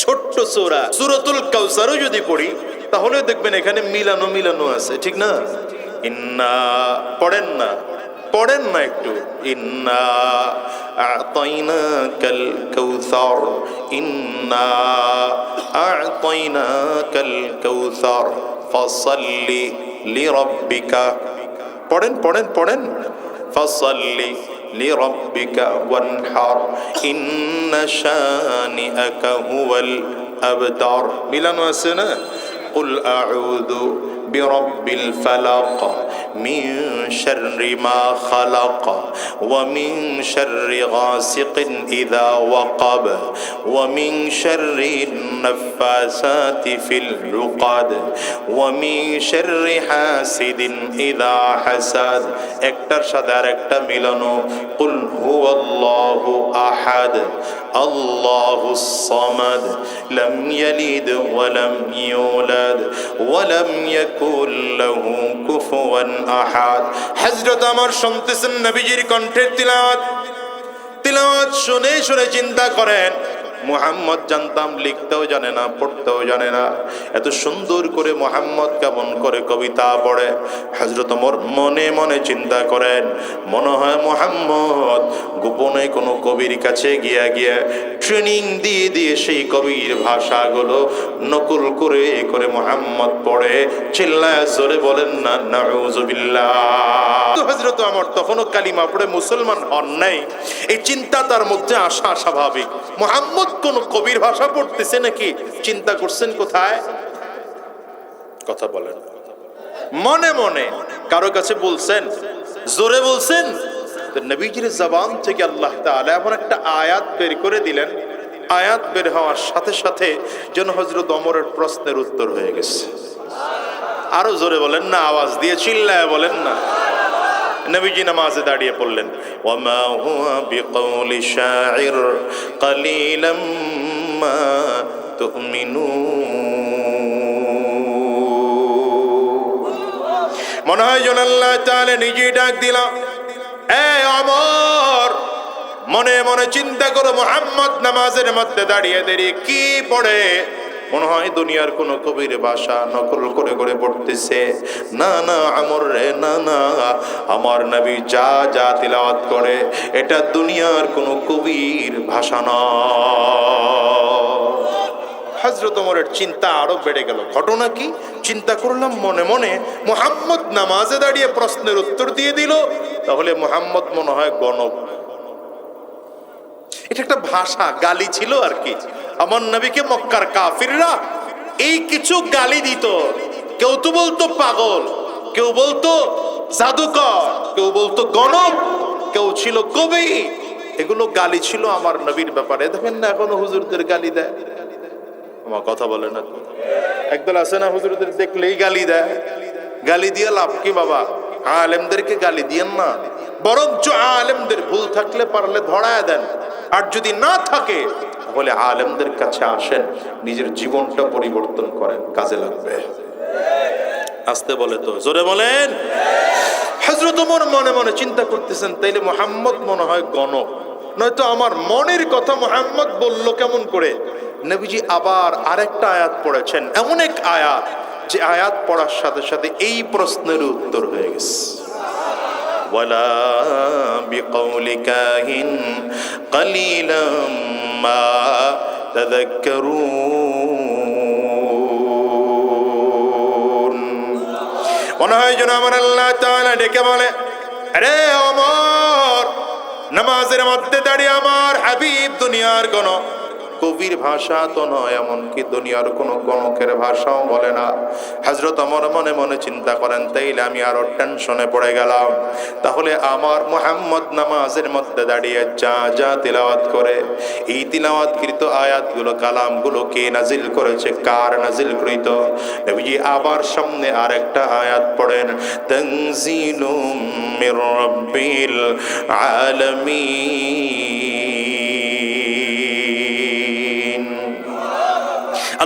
ছোট্ট সূরা সূরাতুল কাউসারও যদি পড়ি তাহলে দেখবেন এখানে মিলানো মিলানো আছে, ঠিক না? ইন্না পড়েন না, পড়েন না একটু। ইন্না আ'তাইনাকাল কাউসার, ইন্না আ'তাইনাকাল কাউসার ফাসাল্লি লিরাব্বিকা। পড়েন পড়েন পড়েন। ফাসাল্লি লিরাব্বিকা ওয়ানহার ইন্না শানিআকা হুয়াল আবতার। মিলানো আছে না? কুল আউযু বিরাব্বিল ফালাক মিন শাররি মা খালাক ওয়া মিন শাররি গাসিকিন ইযা ওয়াকাব ওয়া মিন শাররি নাফাসাতি ফিল উকাদ ওয়া মিন শাররি হাসিদিন ইযা হাসাদ। একটার সাথে আরেকটা মিলানো। কুল হুয়াল্লাহু আহাদ আল্লাহুস সামাদ লাম ইয়ালিদ ওয়া লাম ইউলাদ ওয়া লাম ইয়াকুল লাহু কুফুয়ান আহাদ। হযরত আমার শুনতেছেন নবীজির কণ্ঠের তিলাওয়াত। তিলাওয়াত শুনে শুনে চিন্তা করেন, মুহাম্মদ জানতাম, লিখতেও জানে না, পড়তেও জানে না। এত সুন্দর করে মুহাম্মদ কেমন করে কবিতা পড়ে। হযরত ওমর মনে মনে চিন্তা করেন, মনে হয় মুহাম্মদ গোপনে কোনো কবির কাছে গিয়া গিয়া ট্রেনিং দিয়ে দিয়ে সেই কবির ভাষাগুলো নকল করে করে মুহাম্মদ পড়ে। চিল্লায় জোরে বলেন না নাউযুবিল্লাহ। হযরত ওমর তখনও কালিমা পড়ে মুসলমান হন নাই। এই চিন্তা তার মধ্যে আসা স্বাভাবিক। মুহাম্মদ কোন কবির ভাষা পড়তেছে নাকি? চিন্তা করছেন কোথায়? কথা বলেন। মনে মনে কারো কাছে বলছেন? জোরে বলছেন? তো নবীজির জবান থেকে আল্লাহ তাআলা এমন একটা আয়াত বের করে দিলেন, আয়াত বের হওয়ার সাথে সাথে যেন হযরত ওমরের প্রশ্নের উত্তর হয়ে গেছে। আরো জোরে বলেন না, আওয়াজ দিয়ে চিল্লায় বলেন না। নবীজি নামাজে দাঁড়িয়ে পড়লেন, ওয়ামা হুয়া বিকাউলি শাইর কালিলাম মা তুমিনুন। মনে হয় যেন আল্লাহ তাআলা নিজেই ডাক দিলাম, এ ওমর, মনে মনে চিন্তা করো, মুহাম্মদ নামাজের মধ্যে দাঁড়িয়ে দাঁড়িয়ে কি পড়ে? মনে হয় দুনিয়ার কোন কবির ভাষা নকল করে করে পড়তেছে। না না আমর রে, না না, আমার নবী যা যা তিলাওয়াত করে এটা দুনিয়ার কোন কবির ভাষা নয়। হযরত ওমরের চিন্তা আরো বেড়ে গেল। ঘটনা কি? চিন্তা করলাম মনে মনে, মুহাম্মদ নামাজে দাঁড়িয়ে প্রশ্নের উত্তর দিয়ে দিল, তাহলে মুহাম্মদ মনে হয় গণক। এটা একটা ভাষা, গালি ছিল আর কি। আমার নবীকে মক্কার কাফিররা এই কিছু গালি দিত। কেউ তো বলতো পাগল, কেউ বলতো জাদুকর, কেউ বলতো গণক, কেউ ছিল কবি। এগুলো গালি ছিল আমার নবীর ব্যাপারে। দেখেন না এখনো হুজুরদের গালি দেয়। আমার কথা বলে না, একদল আছে না হুজুরদের দেখলেই গালি দেয়। গালি দিয়ে লাভ কি বাবা? আলেমদেরকে গালি দিয়েন না, বরঞ্চ আলেমদের ভুল থাকলে পারলে ধরায় দেন। আর যদি না থাকে তাহলে আলেমদের কাছে আসেন, নিজের জীবনটা পরিবর্তন করেন, কাজে লাগবে। আসতে বলে তো, জোরে বলেন। হযরত ওমর মনে মনে চিন্তা করতেছেন, তাইলে মুহাম্মদ মনে হয় গণক, নয়তো আমার মনের কথা মুহাম্মদ বলল কেমন করে? নবীজি আবার আরেকটা আয়াত পড়েছেন, এমন এক আয়াত যে আয়াত পড়ার সাথে সাথে এই প্রশ্নের উত্তর হয়ে গেছে। ওয়ালা বিকাউলি কাহিন কালিলাম মা তাযাক্কারুন। মনে হয় যেন আমার আল্লাহ তাআলা ডেকে বলে, আরে ওমর, নামাজের মধ্যে দাঁড়িয়ে আমার হাবিব দুনিয়ার কোন কবির ভাষা তো নয়, এমনকি দুনিয়ার কোনো গণকের ভাষাও বলে না। হযরত ওমর মনে মনে চিন্তা করেন, তাইলে আমি আরো টেনশনে পড়ে গেলাম। তাহলে আমার মুহাম্মদ নামাজের মধ্যে দাঁড়িয়ে যা যা তিলাওয়াত করে, এই তিলাওয়াতকৃত আয়াতগুলো, কালামগুলো কে নাজিল করেছে, কার নাজিল কৃত? নবীজি আবার সামনে আরেকটা আয়াত পড়েন, তানজিলুম মির রাব্বিল আলামিন।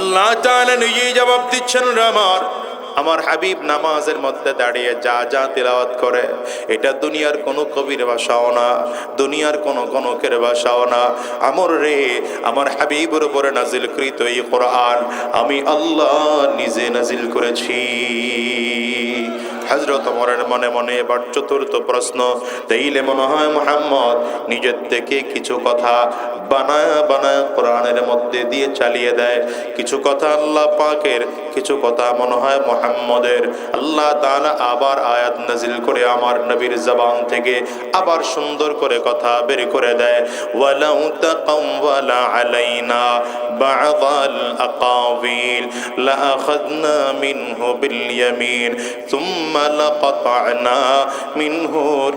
আল্লাহ তাআলা নিজেই জবাব দিচ্ছেন, আমার হাবিব নামাজের মধ্যে দাঁড়িয়ে যা যা তিলাওয়াত করে এটা দুনিয়ার কোনো কবির ভাষাও না, দুনিয়ার কোনো গণকের ভাষাও না। আমর রে, আমার হাবিবের উপরে নাজিলকৃত এই কোরআন আমি আল্লাহ নিজে নাজিল করেছি। হযরত ওমরের মনে মনে এবার চতুর্থ প্রশ্ন, তাইলে মনে হয় মুহাম্মদ নিজের থেকে কিছু কথা বানায় বানায় কোরআনের মধ্যে দিয়ে চালিয়ে দেয়। কিছু কথা আল্লাহ পাকের, কিছু কথা মনে হয় মুহাম্মদের। আল্লাহ তাআলা আবার আয়াত নাজিল করে আমার নবীর জবান থেকে আবার সুন্দর করে কথা বের করে দেয়, ওয়ালাউ তাকাওয়ালা আলাইনা বা'দাল আকাবিল লাআখাযনা মিনহু বিল ইয়ামিন সুম্মা লাকাতা'না মিনহুর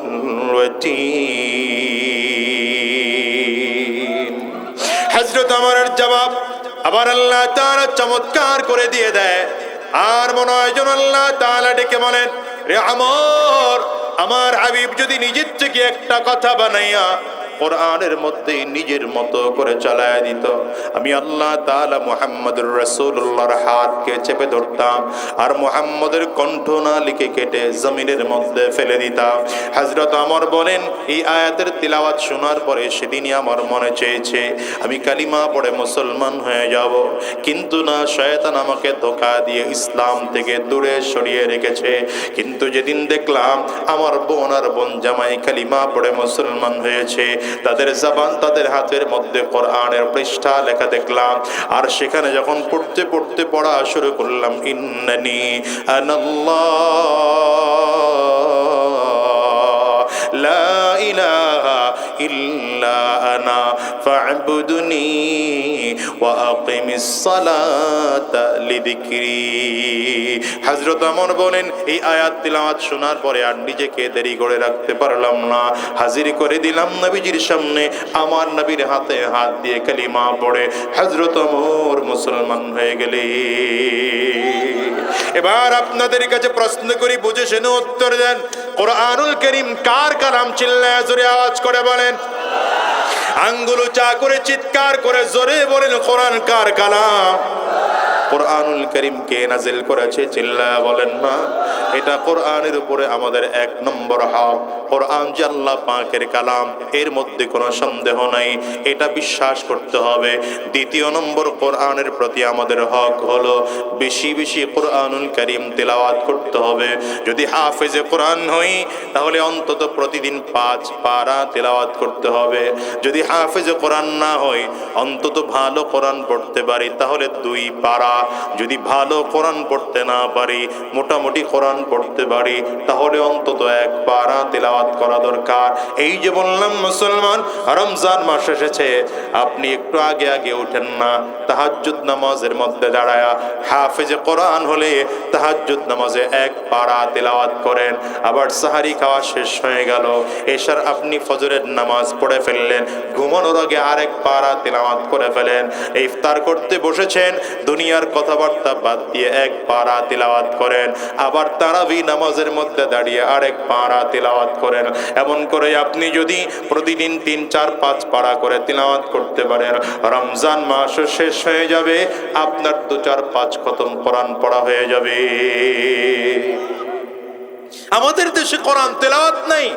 ওয়াতিন। হযরত ওমরের জবাব আবার আল্লাহ তাআলা চমৎকার করে দিয়ে দেয়। আর মনে হয় যেন আল্লাহ তাআলা ডেকে বলেন, রে আমর, আমার হাবিব যদি নিজের থেকে একটা কথা বানাইয়া কোরআনের মধ্যে নিজের মতো করে চালায় দিত। আমি আল্লাহ তাআলা মুহাম্মদুর রাসূলুল্লাহর হাতকে চেপে ধরতাম আর মুহাম্মদের কণ্ঠনালীকে কেটে জমিনের মধ্যে ফেলে দিতাম। হযরত ওমর বলেন, এই আয়াতের তিলাওয়াত শোনার পরে সেদিনই আমার মনে চেয়েছে আমি কালিমা পড়ে মুসলমান হয়ে যাব, কিন্তু না, শয়তান আমাকে ধোঁকা দিয়ে ইসলাম থেকে দূরে সরিয়ে রেখেছে। কিন্তু যেদিন দেখলাম আমার বোন আর বোন জামাই কালিমা পড়ে মুসলমান হয়েছে, তাদের জবান, তাদের হাতের মধ্যে কোরআনের পৃষ্ঠা লেখা দেখলাম, আর সেখানে যখন পড়তে পড়তে পড়া শুরু করলাম, ইন্নানি আনাল্লাহ লা ইলাহা ইল্লা আনা ফা'বুদনি ওয়া আকিমিস সালাতা লিযিকরি। হযরত ওমর বলেন, এই আয়াত তিলাওয়াত শোনার পরে আর নিজেকে দেরি করে রাখতে পারলাম না, হাজির করে দিলাম নবীজির সামনে। আমার নবীর হাতে হাত দিয়ে কালিমা পড়ে হযরত ওমর মুসলমান হয়ে গেলেন। এবার আপনাদের কাছে প্রশ্ন করি, বুঝে শুনে উত্তর দেন, কোরআনুল কারীম কার কালাম? চিল্লায়ে জোরে আওয়াজ করে বলেন। আঙ্গুল উঁচা করে চিৎকার করে জোরে বলেন, কোরআন কার কালাম? কোরআনুল কারীম কে নাজিল করেছে? চিল্লায়া বলেন না। এটা কোরআনের উপরে আমাদের এক নম্বর হক। কোরআন যে আল্লাহ পাকের কালাম, এর মধ্যে কোনো সন্দেহ নাই, এটা বিশ্বাস করতে হবে। দ্বিতীয় নম্বর, কোরআনের প্রতি আমাদের হক হলো বেশি বেশি কোরআনুল কারীম তেলাওয়াত করতে হবে। যদি হাফেজে কোরআন হই তাহলে অন্তত প্রতিদিন 5 পারা তেলাওয়াত করতে হবে। যদি হাফেজে কোরআন না হই, অন্তত ভালো কোরআন পড়তে পারি তাহলে 2 পারা। যদি ভালো কোরআন পড়তে না পারি, মোটামুটি কোরআন পড়তে পারি, তাহলে অন্তত 1 পারা তেলাওয়াত করা দরকার। এই যে বললাম মুসলমান, রমজান মাস এসেছে, আপনি একটু আগে আগে ওঠেন না, তাহাজ্জুদ নামাজের মধ্যে দাঁড়ায়া হাফেজে কোরআন হলে তাহাজ্জুদ নামাজে 1 পারা তেলাওয়াত করেন। আবার সাহারি খাওয়া শেষ হয়ে গেল, এশার আপনি ফজরের নামাজ পড়ে ফেললেন, ঘুমানোর আগে আরেক পারা তেলাওয়াত করে ফেলেন। ইফতার করতে বসেছেন, দুনিয়ার কথাবার্তা বাদ দিয়ে 1 পারা তেলাওয়াত করেন। আবার তারাবি নামাজের মধ্যে দাঁড়িয়ে আরেক পারা তেলাওয়াত করেন। এমন করে আপনি যদি প্রতিদিন 3, 4, 5 পারা করে তেলাওয়াত করতে পারেন, রমজান মাস শেষ হয়ে যাবে, আপনার 2, 4, 5 খতম কোরআন পড়া হয়ে যাবে। আমাদের দেশে কোরআন তেলাওয়াত নাই।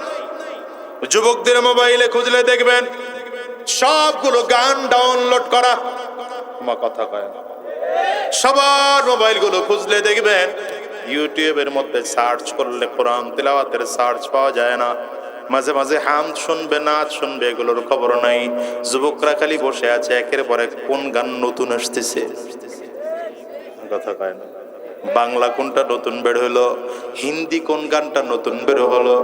যুবকদের মোবাইলে খুঁজলে দেখবেন সবগুলো গান ডাউনলোড করা। আমার কথা কয় না? সবার মোবাইল গুলো খুঁজলে দেখবেন ইউটিউবের মধ্যে সার্চ করলে কোরআন তেলাওয়াতের সার্চ পাওয়া যায় না। মাঝে মাঝে হামদ শুনবে, নাচ শুনবে, এগুলোর খবর নাই। যুবকরা খালি বসে আছে একের পর এক কোন গান নতুন আসতেছে। কথা কয় না? বাংলা কোনটা নতুন বের হলো, হিন্দি কোন গানটা নতুন বের হলো,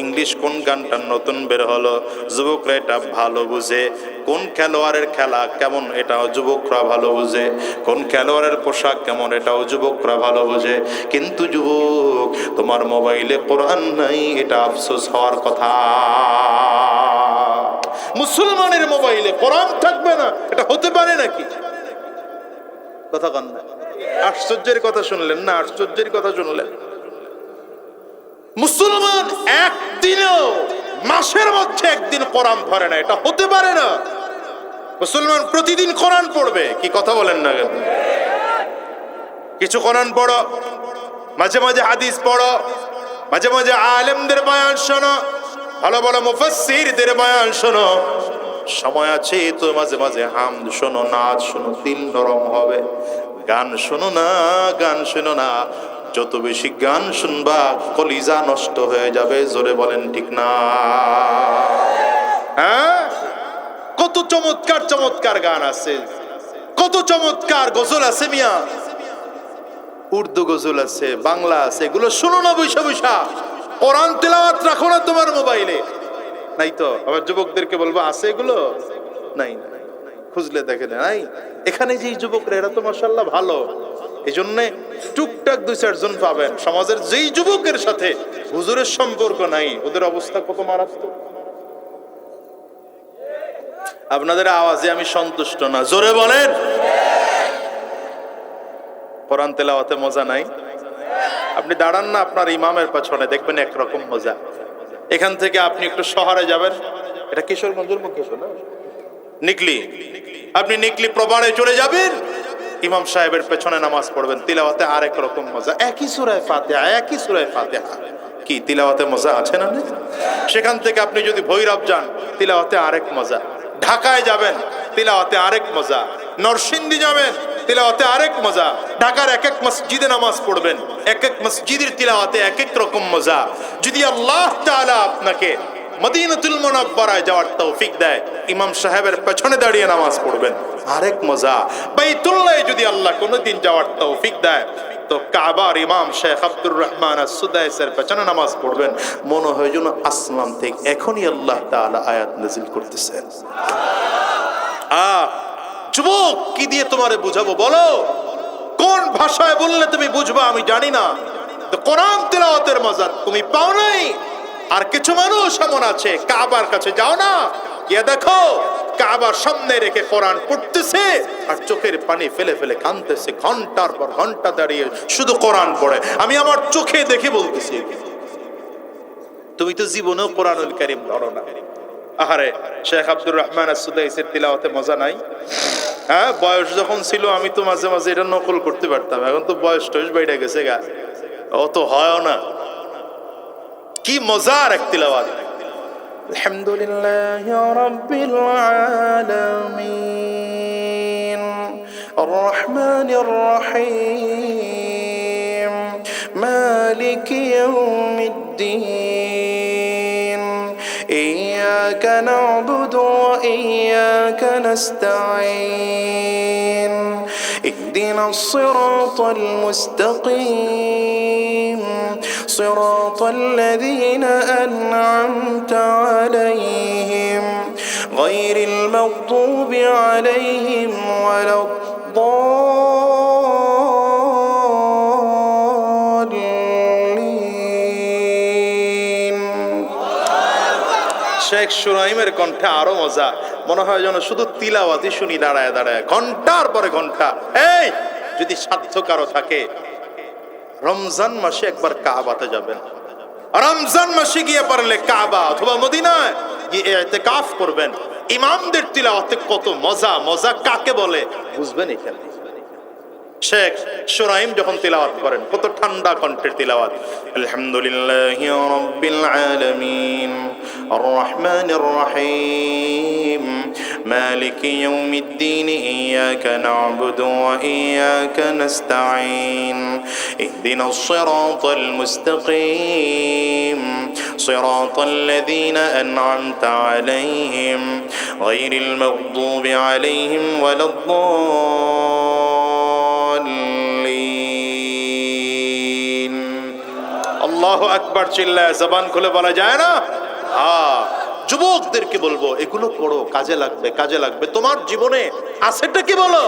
ইংলিশ কোন গানটা নতুন বের হলো। যুবকরা এটা ভালো বুঝে। কোন খেলোয়াড়ের খেলা কেমন এটাও যুবকরা ভালো বুঝে, কোন খেলোয়াড়ের পোশাক কেমন এটাও যুবকরা ভালো বুঝে। কিন্তু যুবক, তোমার মোবাইলে কোরআন নাই, এটা আফসোস হওয়ার কথা। মুসলমানের মোবাইলে কোরআন থাকবে না, এটা হতে পারে নাকি? কথা কন না? আশ্চর্যের কথা শুনলেন না? আশ্চর্যের কথা শুনলেন। মুসলমান একদিনও, মাসের মধ্যে একদিন কোরআন ধরে না, এটা হতে পারে না। মুসলমান প্রতিদিন কোরআন পড়বে। কি কথা বলেন না কেন? কিছু কোরআন পড়ো, মাঝে মাঝে হাদিস পড়ো, মাঝে মাঝে আলেমদের বয়ান শোনো, ভালো ভালো মুফাসসিরদের বয়ান শোনো। সময় আছে তো মাঝে মাঝে হামদ শোনো, নাচ শোনো, দিল নরম হবে। গান শোনো না, গান শোনো না। যত বেশি গান শুনবা কলিজা নষ্ট হয়ে যাবে। জোরে বলেন ঠিক না? হ্যাঁ, কত চমৎকার চমৎকার গান আছে, কত চমৎকার গজল আছে মিয়া। উর্দু গজল আছে, বাংলা আছে, এগুলো শোনো না বৈশা বৈশা। কোরআন তেলাওয়াত রাখো না তোমার মোবাইলে। নাই তো? আবার যুবকদেরকে বলবো আছে এগুলো? নাই, খুঁজলে দেখে নাই। এখানে যে যুবকরা, এরা তো মাশাআল্লাহ ভালো, এই জন্য টুকটাক 2-4 জন পাবেন। সমাজের যেই যুবকের সাথে হুজুরের সম্পর্ক নাই, ওদের অবস্থা কত মারাত্মক। আপনাদের আওয়াজে আমি সন্তুষ্ট না। জোরে বলেন। কোরআন তেলাওয়াতে মজা নাই? আপনি দাঁড়ান না আপনার ইমামের পেছনে, দেখবেন একরকম মজা। এখান থেকে আপনি একটু শহরে যাবেন, এটা কিশোরগঞ্জের মুখে শোনা নিকলি, আপনি নিকলি প্রবারে চলে যাবেন, ইমাম সাহেবের পেছনে নামাজ পড়বেন, তিলাওয়াতে আরেক রকম মজা। একই সূরা ফাতিহা, একই সূরা ফাতিহা, কি তিলাওয়াতে মজা আছে না? সেখান থেকে আপনি যদি ভৈরব যান, তিলাওয়াতে আরেক মজা। ঢাকায় যাবেন, তিলাওয়াতে আরেক মজা। নরসিংদী যাবেন, তিলাওয়াতে আরেক মজা। ঢাকার এক এক মসজিদে নামাজ পড়বেন, এক এক মসজিদের তিলাওয়াতে এক এক রকম মজা। যদি আল্লাহ তাআলা আপনাকে মদিনাতুল মুনাওয়ারায় যাওয়ার তৌফিক দেয়, ইমাম সাহেবের পেছনে দাঁড়িয়ে নামাজ পড়বেন, আরেক মজা। বাইতুল্লাহ যদি আল্লাহ কোনোদিন যাওয়ার তৌফিক দেয়, তো কাবার ইমাম শেখ আব্দুর রহমান আস-সুদাইসের পেছনে নামাজ পড়বেন, মনে হয় যেন আসমান থেকে এখনই আল্লাহ তাআলা আয়াত নাযিল করতেছেন। যুবক, কি দিয়ে তোমারে বুঝাবো বলো? কোন ভাষায় বললে তুমি বুঝবা আমি জানি না। তো কোরআন তিলাওয়াতের মজা তুমি পাও নাই। আর কিছু মানুষ এমন আছে, কাবার কাছে যাও না, গিয়ে দেখো কাবার সামনে রেখে কোরআন পড়তেছে আর চোখের পানি ফেলে ফেলে কাঁদতেছে, ঘন্টার পর ঘন্টা দাঁড়িয়ে শুধু কোরআন পড়ে। আমি আমার চোখে দেখে বলতেছি, তুমি তো জীবনেও কোরআনুল কারীম ধরো না। আহারে, শেখ আব্দুর রহমান আস-সুদাইসির তিলাওয়াতে মজা নাই? হ্যাঁ, বয়স যখন ছিল আমি তো মাঝে মাঝে এটা নকল করতে পারতাম, এখন তো বয়স টয়স বাইরে গেছে গা, অত হয় না। কি মজার এক তিলাওয়াত। আলহামদুলিল্লাহি রাব্বিল আলামিন আর রহমানির রহিম মালিকি ইয়াউমিদ্দিন ইয়্যাকা না'বুদু ওয়া ইয়্যাকা নাস্তাঈন ইহদিনাস সিরাতাল মুস্তাকিম صراط الذين أنعمت عليهم غير المغضوب عليهم ولا الضالين। শেখ সুরাইমের কণ্ঠে আরো মজা, মনে হয় যেন শুধু তিলাওয়াতই শুনি দাঁড়ায় দাঁড়ায়, ঘন্টার পরে ঘন্টা। এই যদি সাধ্য কারো থাকে, রমজান মাসে একবার কাবাতে যাবেন, রমজান মাসে গিয়ে পারলে কাবা অথবা মদিনায় গিয়ে ইতিকাফ করবেন। ইমামদের তিলাওয়াতে কত মজা, মজা কাকে বলে বুঝবেন এখানে। শেখ সুরাইম যখন তিলাওয়াত করেন, কত ঠান্ডা কণ্ঠের তিলাওয়াত। আলহামদুলিল্লাহি রাব্বিল আলামিন আর রহমানির রহিম মালিকি ইয়াউমিদ্দিন ইয়্যাকা না'বুদু ওয়া ইয়্যাকা নাস্তাঈন ইহদিনাস সিরাতাল মুস্তাকিম সিরাতাল লাযীনা আন'আমতা আলাইহিম গায়রিল মাগদুবি আলাইহিম ওয়ালাদ আল্লাহু আকবার চিল্লায় জবান খুলে বলা যায় না? যুবকদেরকে বলবো, এগুলো পড়ো, কাজে লাগবে, কাজে লাগবে। তোমার জীবনে আছেটা কি বলো?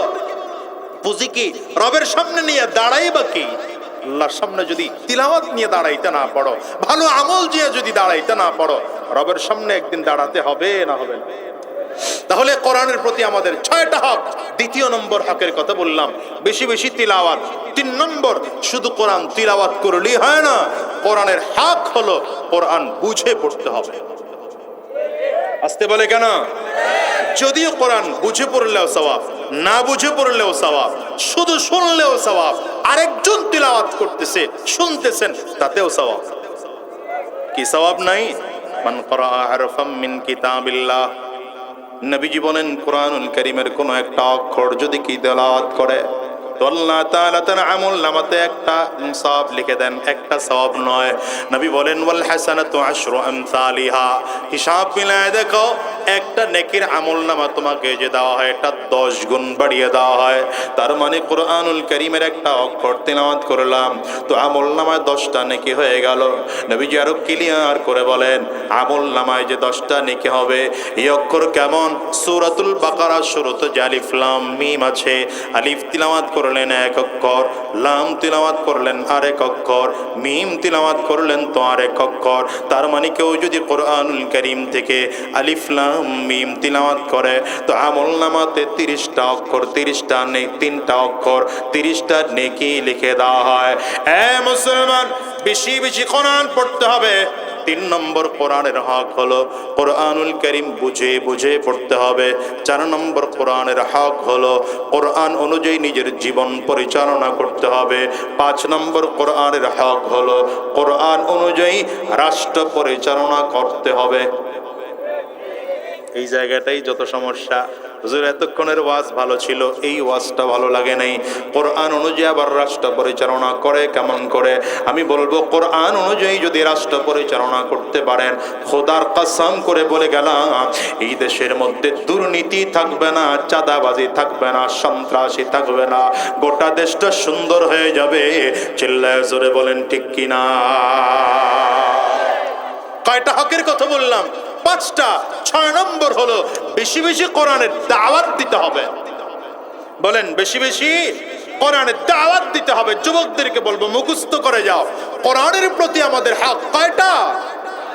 পুঁজি কি রবের সামনে নিয়ে দাঁড়াই বা কি? আল্লাহর সামনে যদি তিলাওয়াত নিয়ে দাঁড়াইতে না পারো, ভালো আমল দিয়ে যদি দাঁড়াইতে না পারো, রবের সামনে একদিন দাঁড়াতে হবে না হবে না? তাহলে কোরআনের প্রতি আমাদের 6টা হক। দ্বিতীয় নম্বর হকের কথা বললাম, বেশি বেশি তিলাওয়াত। 3 নম্বর, শুধু কোরআন তিলাওয়াত করলেই হয় না, কোরআনের হক হলো কোরআন বুঝে পড়তে হবে। আসতে বলে কেন? যদিও কোরআন বুঝে পড়লেও সওয়াব, না বুঝে পড়লেও সওয়াব, শুধু শুনলেও সওয়াব, আরেকজন তিলাওয়াত করতেছে শুনতেছেন তাতেও সওয়াব। কি সওয়াব নাই? মান ক্বারা হারফাম মিন কিতাবিল্লাহ, নবীজি বলেন কোরআনুল কারীমের কোন একটা অক্ষর যদি কি তেলাওয়াত করে, তো আল্লাহ তাআলা তার আমলনামাতে একটা সওয়াব লিখে দেন, একটা সওয়াব নয়। নবী বলেন ওয়াল হাসানাতু আশরু আমসালিহা, হিসাব মিলায় দেখো, একটা নেকির আমলনামা তোমাকে যে দেওয়া হয়, এটা 10 গুণ বাড়িয়ে দেওয়া হয়। তার মানে কোরআনুল কারীমের একটা অক্ষর তেলাওয়াত করলাম তো আমলনামায় 10টা নেকি হয়ে গেল। নবীজি আরো ক্লিয়ার করে বলেন, আমলনামায় যে 10টা নেকি হবে, এই অক্ষর কেমন? সূরাতুল বাকারা শুরুতে যে আলিফ লাম মিম আছে, আলিফ তিলাওয়াত করলেন 1 অক্ষর, লাম তিলাওয়াত করলেন আরেক অক্ষর, মিম তিলাওয়াত করলেন তো আরেক অক্ষর। তার মানে কেউ যদি কোরআনুল কারীম থেকে আলিফ লাম মিম তিলাওয়াত করে, তো আমলনামাতে 30টা অক্ষর, 30টা নেই, 3টা অক্ষর, 30টা নেকি লিখে দেওয়া হয়। এ মুসলমান, বেশি বেশি কোরআন পড়তে হবে। 3 নম্বর কোরআনের হক হলো কোরআনুল কারীম বুঝে বুঝে পড়তে হবে। 4 নম্বর কোরআনের হক হলো কোরআন অনুযায়ী নিজের জীবন পরিচালনা করতে হবে। 5 নম্বর কোরআনের হক হলো কোরআন অনুযায়ী রাষ্ট্র পরিচালনা করতে হবে। এই জায়গাটাই যত সমস্যা। হুজুর এতক্ষণের ওয়াজ ভালো ছিল, এই ওয়াজটা ভালো লাগে নাই। কোরআন অনুযায়ী আবার রাষ্ট্র পরিচালনা করে কেমন করে? আমি বলবো কোরআন অনুযায়ী যদি রাষ্ট্র পরিচালনা করতে পারেন, খোদার কসম করে বলে গেলাম এই দেশের মধ্যে দুর্নীতি থাকবে না, চাঁদাবাজি থাকবে না, সন্ত্রাসী থাকবে না, গোটা দেশটা সুন্দর হয়ে যাবে। চিল্লায় জোরে বলেন ঠিক কিনা? কয়টা হকের কথা বললাম? 5টা। 6 নম্বর হলো বেশি বেশি কোরআনের দাওয়াত দিতে হবে। বলেন বেশি বেশি কোরআনের দাওয়াত দিতে হবে। যুবকদেরকে বলবো মুখস্থ করে যাও, কোরআনের প্রতি আমাদের হক কয়টা?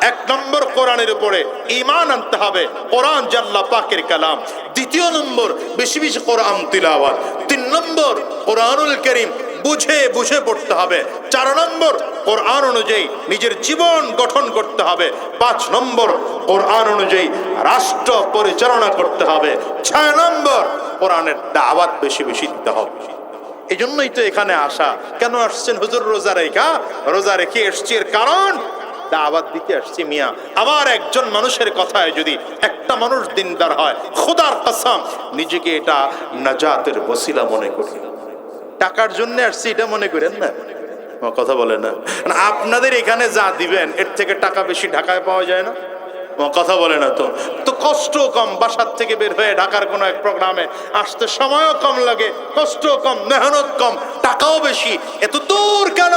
1 নম্বর কোরআনের উপরে ঈমান আনতে হবে, কোরআন যে আল্লাহ পাকের কালাম। 2 নম্বর বেশি বেশি কোরআন তিলাওয়াত। 3 নম্বর কোরআনুল কারীম বুঝে বুঝে পড়তে হবে। 4 নম্বর কোরআন অনুযায়ী নিজের জীবন গঠন করতে হবে। 5 নম্বর কোরআন অনুযায়ী রাষ্ট্র পরিচালনা করতে হবে। 6 নম্বর কোরআনের দাওয়াত বেশি বেশি দিতে হবে। এই জন্যই তো এখানে আসা। কেন আসছেন হুজুর? রোজা রেখা, রোজা রেখে এসছি, এর কারণ দাওয়াত দিতে আসছি মিয়া। আবার একজন মানুষের কথায় যদি একটা মানুষ দিনদার হয়, খোদার কসম নিজেকে এটা নাজাতের ওসিলা মনে করি। টাকার জন্য আসছি এটা মনে করেন না, কথা বলে না। আপনাদের এখানে যা দিবেন এর থেকে টাকা বেশি ঢাকায় পাওয়া যায় না, কথা বলে না। তো তো কষ্ট কম, বাসার থেকে বের হয়ে ঢাকার কোনো এক প্রোগ্রামে আসতে সময়ও কম লাগে, কষ্ট কম, মেহনত কম, টাকাও বেশি। এত দূর কেন?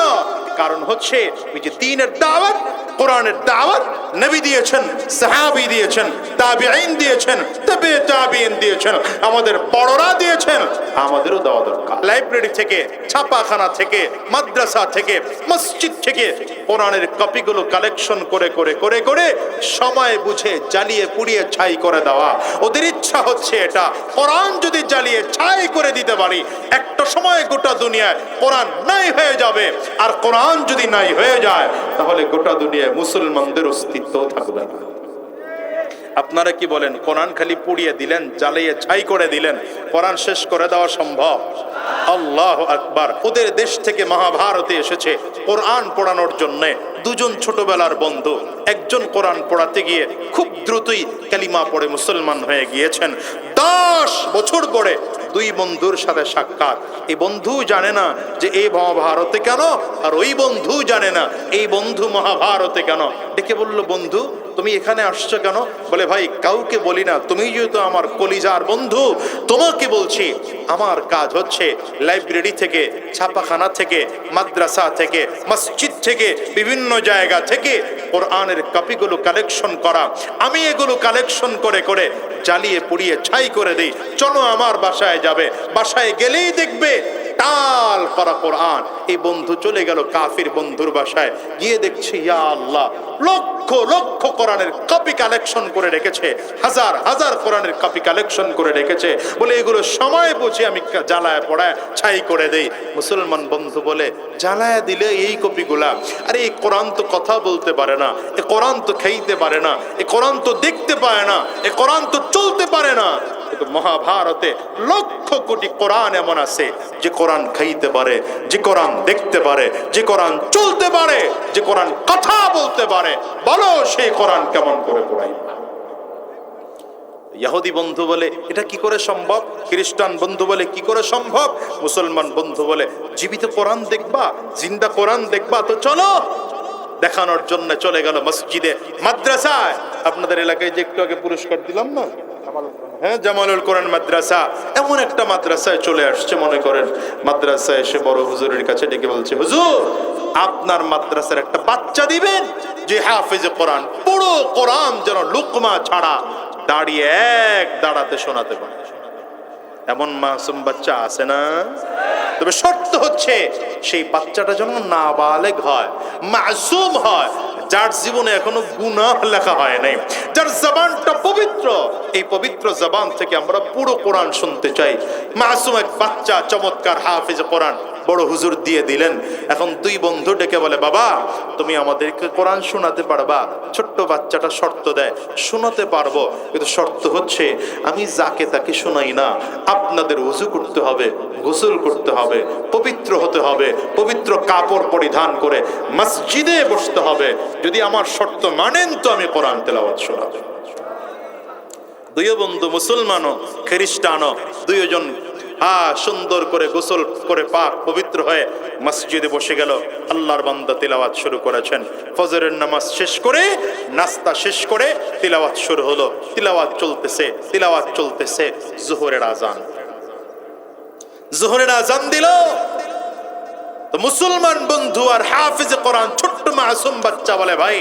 কারণ হচ্ছে ওই যে দ্বীনের দাওয়াত, কোরআনের দাওয়াত নবী দিয়েছেন, সাহাবী দিয়েছেন, তাবিঈন দিয়েছেন, তাবে তাবিঈন দিয়েছেন, আমাদের বড়রা দিয়েছেন, আমাদেরও দেওয়া দরকার। লাইব্রেরি থেকে, ছাপাখানা থেকে, মাদ্রাসা থেকে, মসজিদ থেকে কোরআনের কপিগুলো কালেকশন করে করে করে করে সময় বুঝে জ্বালিয়ে পুড়িয়ে ছাই করে দেওয়া। ওদের ইচ্ছা হচ্ছে এটা, কোরআন যদি জ্বালিয়ে ছাই করে দিতে পারি, একটা সময় গোটা দুনিয়ায় কোরআন নাই হয়ে যাবে। আর কোরআন যদি নাই হয়ে যায় তাহলে গোটা দুনিয়ায় মুসলমানদের অস্তিত্ব থাকবে না। আপনারা কি বলেন? কোরআন খালি পুড়িয়ে দিলেন, জ্বালিয়ে ছাই করে দিলেন, কোরআন শেষ করে দেওয়া সম্ভব? আল্লাহু আকবার। ওদের দেশ থেকে মহাভারতে এসেছে কোরআন পড়ানোর জন্য 2জন ছোটবেলার বন্ধু। একজন কোরআন পড়াতে গিয়ে খুব দ্রুতই কালিমা পড়ে মুসলমান হয়ে গিয়েছেন। 10 বছর পরে 2 বন্ধুর সাথে সাক্ষাৎ। এই বন্ধু জানে না যে এই মহাভারতে কেন, আর ওই বন্ধু জানে না এই বন্ধু মহাভারতে কেন। ডেকে বলল, বন্ধু তুমি এখানে আসছো কেন? বলে, ভাই কাউকে বলি না, তুমি যেহেতু আমার কলিজার বন্ধু, তোমাকে বলছি। আমার কাজ হচ্ছে লাইব্রেরি থেকে, ছাপাখানা থেকে, মাদ্রাসা থেকে, মসজিদ থেকে, বিভিন্ন জায়গা থেকে কোরআনের কপিগুলো কালেকশন করা। আমি এগুলো কালেকশন করে করে জ্বালিয়ে পুড়িয়ে ছাই করে দেই। চলো আমার বাসায় যাবে, বাসায় গেলেই দেখবে টাল করা কোরআন। এই বন্ধু চলে গেল কাফির বন্ধুর বাসায়, গিয়ে দেখছি ইয়া আল্লাহ, লক্ষ লক্ষ কোরআনের কপি কালেকশন করে রেখেছে, হাজার হাজার কোরআনের কপি কালেকশন করে রেখেছে। বলে এগুলো সময় বুঝে আমি জ্বালায় পড়ায় ছাই করে দেই। মুসলমান বন্ধু বলে, জ্বালায় দিলে এই কপিগুলা? আরে এই কোরআন তো কথা বলতে পারে না, এ কোরআন তো খাইতে পারে না, এ কোরআন তো দেখতে পায় না, এ কোরআন তো চলতে পারে না। কিন্তু মহাভারতে লক্ষ কোটি কোরআন এমন আছে যে কোরআন খাইতে পারে, যে কোরআন দেখতে পারে, যে কোরআন চলতে পারে, যে কোরআন কথা বলতে পারে। বলো সেই কোরআন কেমন করে পড়াই? ইহুদি বন্ধু বলে, এটা কি করে সম্ভব? খ্রিস্টান বন্ধু বলে, কি করে সম্ভব? মুসলমান বন্ধু বলে, জীবিত কোরআন দেখবা, জিন্দা কোরআন দেখবা? তো চলো। দেখানোর জন্য চলে গেল মসজিদে, মাদ্রাসায়। আপনাদের এলাকায় যে একটু আগে পুরস্কার দিলাম না, হ্যাঁ, জামালুল কোরআন মাদ্রাসা, এমন একটা মাদ্রাসায় চলে আসছে। মনে করেন মাদ্রাসায় এসে বড় হুজুরের কাছে ডেকে বলছে, হুজুর আপনার মাদ্রাসার একটা বাচ্চা দিবেন যে হাফেজে কোরআন, পুরো কোরআন যেন লুকমা ছাড়া দাঁড়িয়ে এক দাঁড়াতে শোনাতে পারে। এমন মাসুম বাচ্চা আছে না? তবে শর্ত হচ্ছে সেই বাচ্চাটা যেন নাবালেগ হয়, মাসুম হয়, যার জীবনে এখনো গুনাহ লেখা হয় নাই, যার জবানটা পবিত্র। এই পবিত্র জবান থেকে আমরা পুরো কোরআন শুনতে চাই। মাসুম এক বাচ্চা চমৎকার হাফেজ কোরআন বড় হুজুর দিয়ে দিলেন। এখন দুই বন্ধু ডেকে বলে, বাবা তুমি আমাদেরকে কোরআন শোনাতে পারবা? ছোট্ট বাচ্চাটা শর্ত দেয়, শোনাতে পারবো, কিন্তু শর্ত হচ্ছে আমি যাকে তাকে শোনাই না, আপনাদের ওযু করতে হবে, গোসল করতে হবে, পবিত্র হতে হবে, পবিত্র কাপড় পরিধান করে মসজিদে বসতে হবে। যদি আমার শর্ত মানেন তো আমি কোরআন তেলাওয়াত শোনাবো। দুই বন্ধু মুসলমানও খ্রিস্টানও দুইজন সুন্দর করে গোসল করে পাক পবিত্র হয়ে মসজিদে বসে গেল। আল্লাহর বান্দা তিলাওয়াত শুরু করেছেন। ফজরের নামাজ শেষ করে, নাস্তা শেষ করে তিলাওয়াত শুরু হলো। তিলাওয়াত চলতেছে, তিলাওয়াত চলতেছে। জোহরের আজান, জোহরের আজান দিল। তো মুসলমান বন্ধু আর হাফিজে কোরআন ছোট্ট মাসুম বাচ্চা বলে, ভাই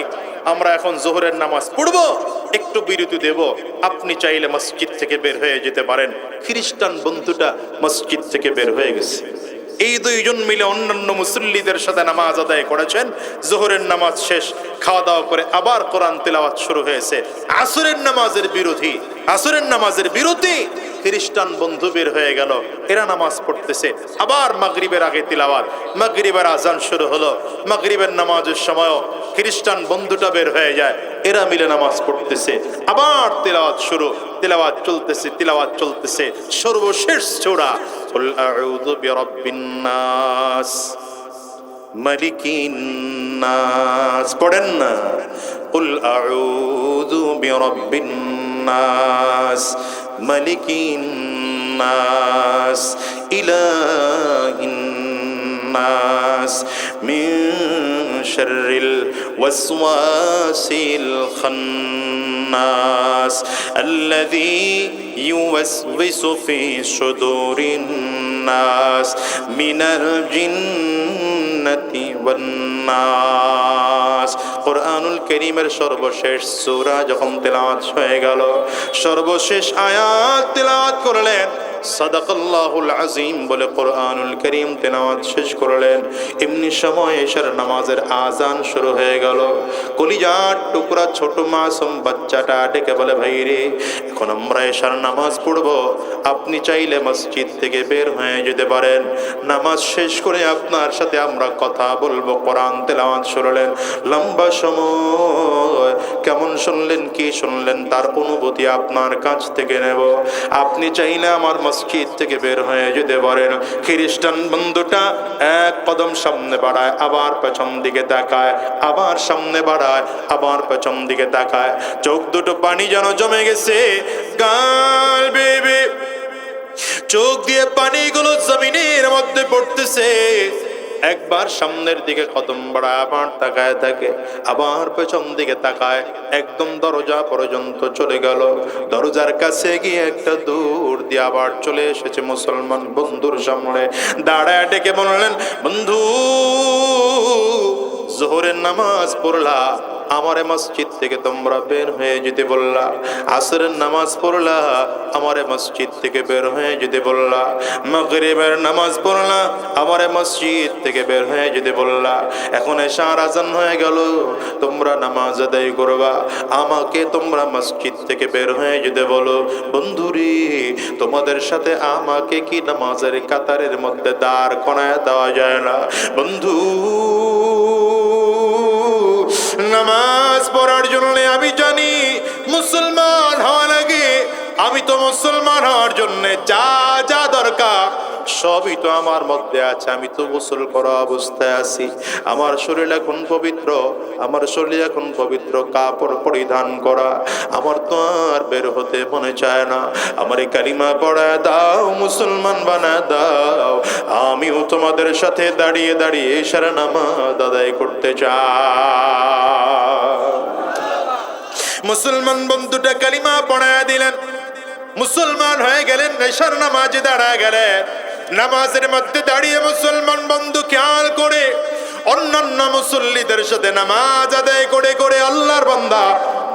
আমরা এখন জোহরের নামাজ পড়বো, একটু বিরতি দেব, আপনি চাইলে মসজিদ থেকে বের হয়ে যেতে পারেন। খ্রিস্টান বন্ধুটা মসজিদ থেকে বের হয়ে গেছে। এই দুইজন মিলে অন্যান্য মুসল্লিদের সাথে নামাজ আদায় করেছেন। জোহরের নামাজ শেষ, খাওয়া দাওয়া করে আবার কোরআন তিলাওয়াত শুরু হয়েছে। আসরের নামাজের বিরতি, আসরের নামাজের বিরতি। খ্রিস্টান বন্ধু বের হয়ে গেল, এরা নামাজ পড়তেছে। আবার মাগরিবের আগে তিলাওয়াত, মাগরিবের আজান শুরু হলো। মাগরিবের নামাজের সময়ও খ্রিস্টান বন্ধুটা বের হয়ে যায়, এরা মিলে নামাজ পড়তেছে। আবার তিলাওয়াত শুরু, তিলাওয়াত চলতেছে, তিলাওয়াত চলতেছে। সর্বশেষ সূরা কুল আউযু বিরাব্বিন নাস মালিকিন নাস পড়েন না, কুল আউযু বিরাব্বিন নাস মালিকিন নাস ইলাহিন নাস মিন শাররিল ওয়াসওয়াসিল খান্নাস আল্লাযী ইউওয়াসওয়িসু ফি সুদুরিন নাস মিনাল জিন্নাতি ওয়ান নাস। কুরআনুল কারীমের সর্বশেষ সূরা যখন তেলাওয়াত হয়ে গেল, সর্বশেষ আয়াত তেলাওয়াত করলেন। সাদাকাল্লাহুল আযীম বলে কুরআনুল কারীম তেলাওয়াত শেষ করলেন। এমনি সময় এশার নামাজের আজান শুরু হয়ে গেল। কলিজার টুকরা ছোট মাসুম বাচ্চাটা ডেকে বলে, ভাই রে এখন আমরা এশার নামাজ পড়বো, আপনি চাইলে মসজিদ থেকে বের হয়ে যেতে পারেন, নামাজ শেষ করে আপনার সাথে আমরা কথা বলবো। কোরআন তেলাওয়াত শুনলেন, লম্বা সময় কেমন শুনলেন, কি শুনলেন তার অনুভূতি আপনার কাছ থেকে নেব। আপনি চাইলে আমার মসজিদ থেকে বের হয়ে যেতে পারেন। খ্রিস্টান বন্ধুটা এক কদম সামনে বাড়ায়, আবার পেছন দিকে তাকায়, আবার সামনে বাড়ায়, আবার পেছন দিকে তাকায়। চোখ দুটো পানি যেন জমে গেছে, গাল বেবে চোখ দিয়ে পানিগুলো জমিনের মধ্যে পড়তেছে। একবার সামনের দিকে কদম বাড়ায়, আবার তাকায় থাকে, আবার পেছন দিকে তাকায়, একদম দরজা পর্যন্ত চলে গেল। দরজার কাছে গিয়ে একটা দূর দিয়ে আবার চলে এসেছে মুসলমান বন্ধুর সামনে। দাঁড়ায় ডেকে বললেন, বন্ধু জোহরের নামাজ পড়লা, আমারে মসজিদ থেকে তোমরা বের হয়ে যেতে বললা। আসরের নামাজ পড়লা, আমারে মসজিদ থেকে বের হয়ে যেতে বললা। মাগরিবের নামাজ পড়লা, আমারে মসজিদ থেকে বের হয়ে যেতে বললা। এখন এশার আজান হয়ে গেল, তোমরা নামাজ আদায় করবা, আমাকে তোমরা মসজিদ থেকে বের হয়ে যেতে বলো। বন্ধুরে তোমাদের সাথে আমাকে কি নামাজের কাতারের মধ্যে দাঁড় করায় দেওয়া যায় না? বন্ধু নামাজ পড়ার জন্য আমি জানি মুসলমান হওয়া লাগে, আমি তো মুসলমান হওয়ার জন্য যা যা দরকার সবই তো আমার মধ্যে আছে। আমি তো গোসল করা অবস্থায় আছি, আমার শরীর এখন পবিত্র, আমার শরীর এখন পবিত্র কাপড় পরিধান করা, আমার তো আর বের হতে মনে চায় না। আমার এই কালিমা পড়ায় দাও, মুসলমান বানায় দাও, আমিও তোমাদের সাথে দাঁড়িয়ে দাঁড়িয়ে সারা নামাজ আদায় করতে চাই। মুসলমান বন্ধুটা কালিমা পড়ায় দিলেন, মুসলমান হয়ে গেলেন, এশার নামাজে দাঁড়ায় গেলেন। নামাজের মধ্যে দাঁড়িয়ে মুসলমান বন্ধু খেয়াল করে অন্যান্য মুসল্লিদের সাথে নামাজ আদায় করে করে আল্লাহর বান্দা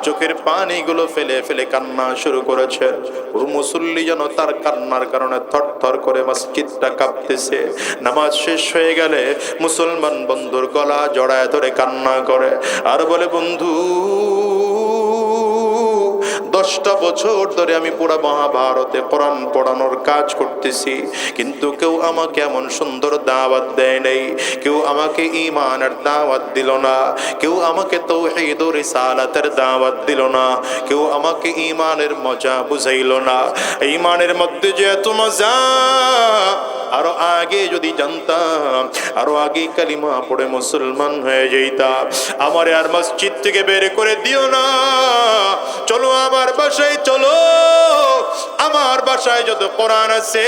চোখের পানিগুলো ফেলে ফেলে কান্না শুরু করেছে। ওর মুসল্লি যেন তার কান্নার কারণে থরথর করে মসজিদটা কাঁপতেছে। নামাজ শেষ হয়ে গেলে মুসলমান বন্ধুর গলা জড়ায় ধরে কান্না করে আর বলে, বন্ধু 10টা বছর ধরে আমি পুরা মহাভারতে কোরআন পড়ানোর কাজ করতেছি, কিন্তু কেউ আমাকে এমন সুন্দর দাওয়াত দেয় নাই, কেউ আমাকে ঈমানের দাওয়াত দিল না, কেউ আমাকে তাওহীদ ও রিসালাতের দাওয়াত দিল না, কেউ আমাকে ঈমানের মজা বুঝাইল না। ঈমানের মধ্যে যে এত মজা, আরো আগে যদি জানতাম, আরো আগে কালিমা পড়ে মুসলমান হয়ে যেতাম। আমার আর মসজিদ থেকে বের করে দিও না, চলো আমার বাসায় চলো। আমার বাসায় যত কোরআন আছে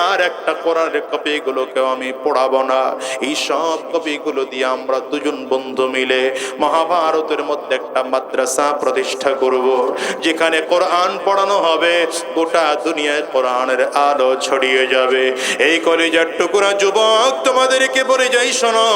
আর একটা কোরআনের কপিগুলোকেও আমি পড়াবো না। এই সব কপিগুলো দিয়ে আমরা দুজন বন্ধু মিলে মহাভারতের মধ্যে একটা মাদ্রাসা প্রতিষ্ঠা করব, যেখানে কোরআন পড়ানো হবে, গোটা দুনিয়ায় কোরআনের আলো ছড়িয়ে যাবে। এই কলেজের টুকরা যুবক তোমাদেরকে বলে যাই, শোনো,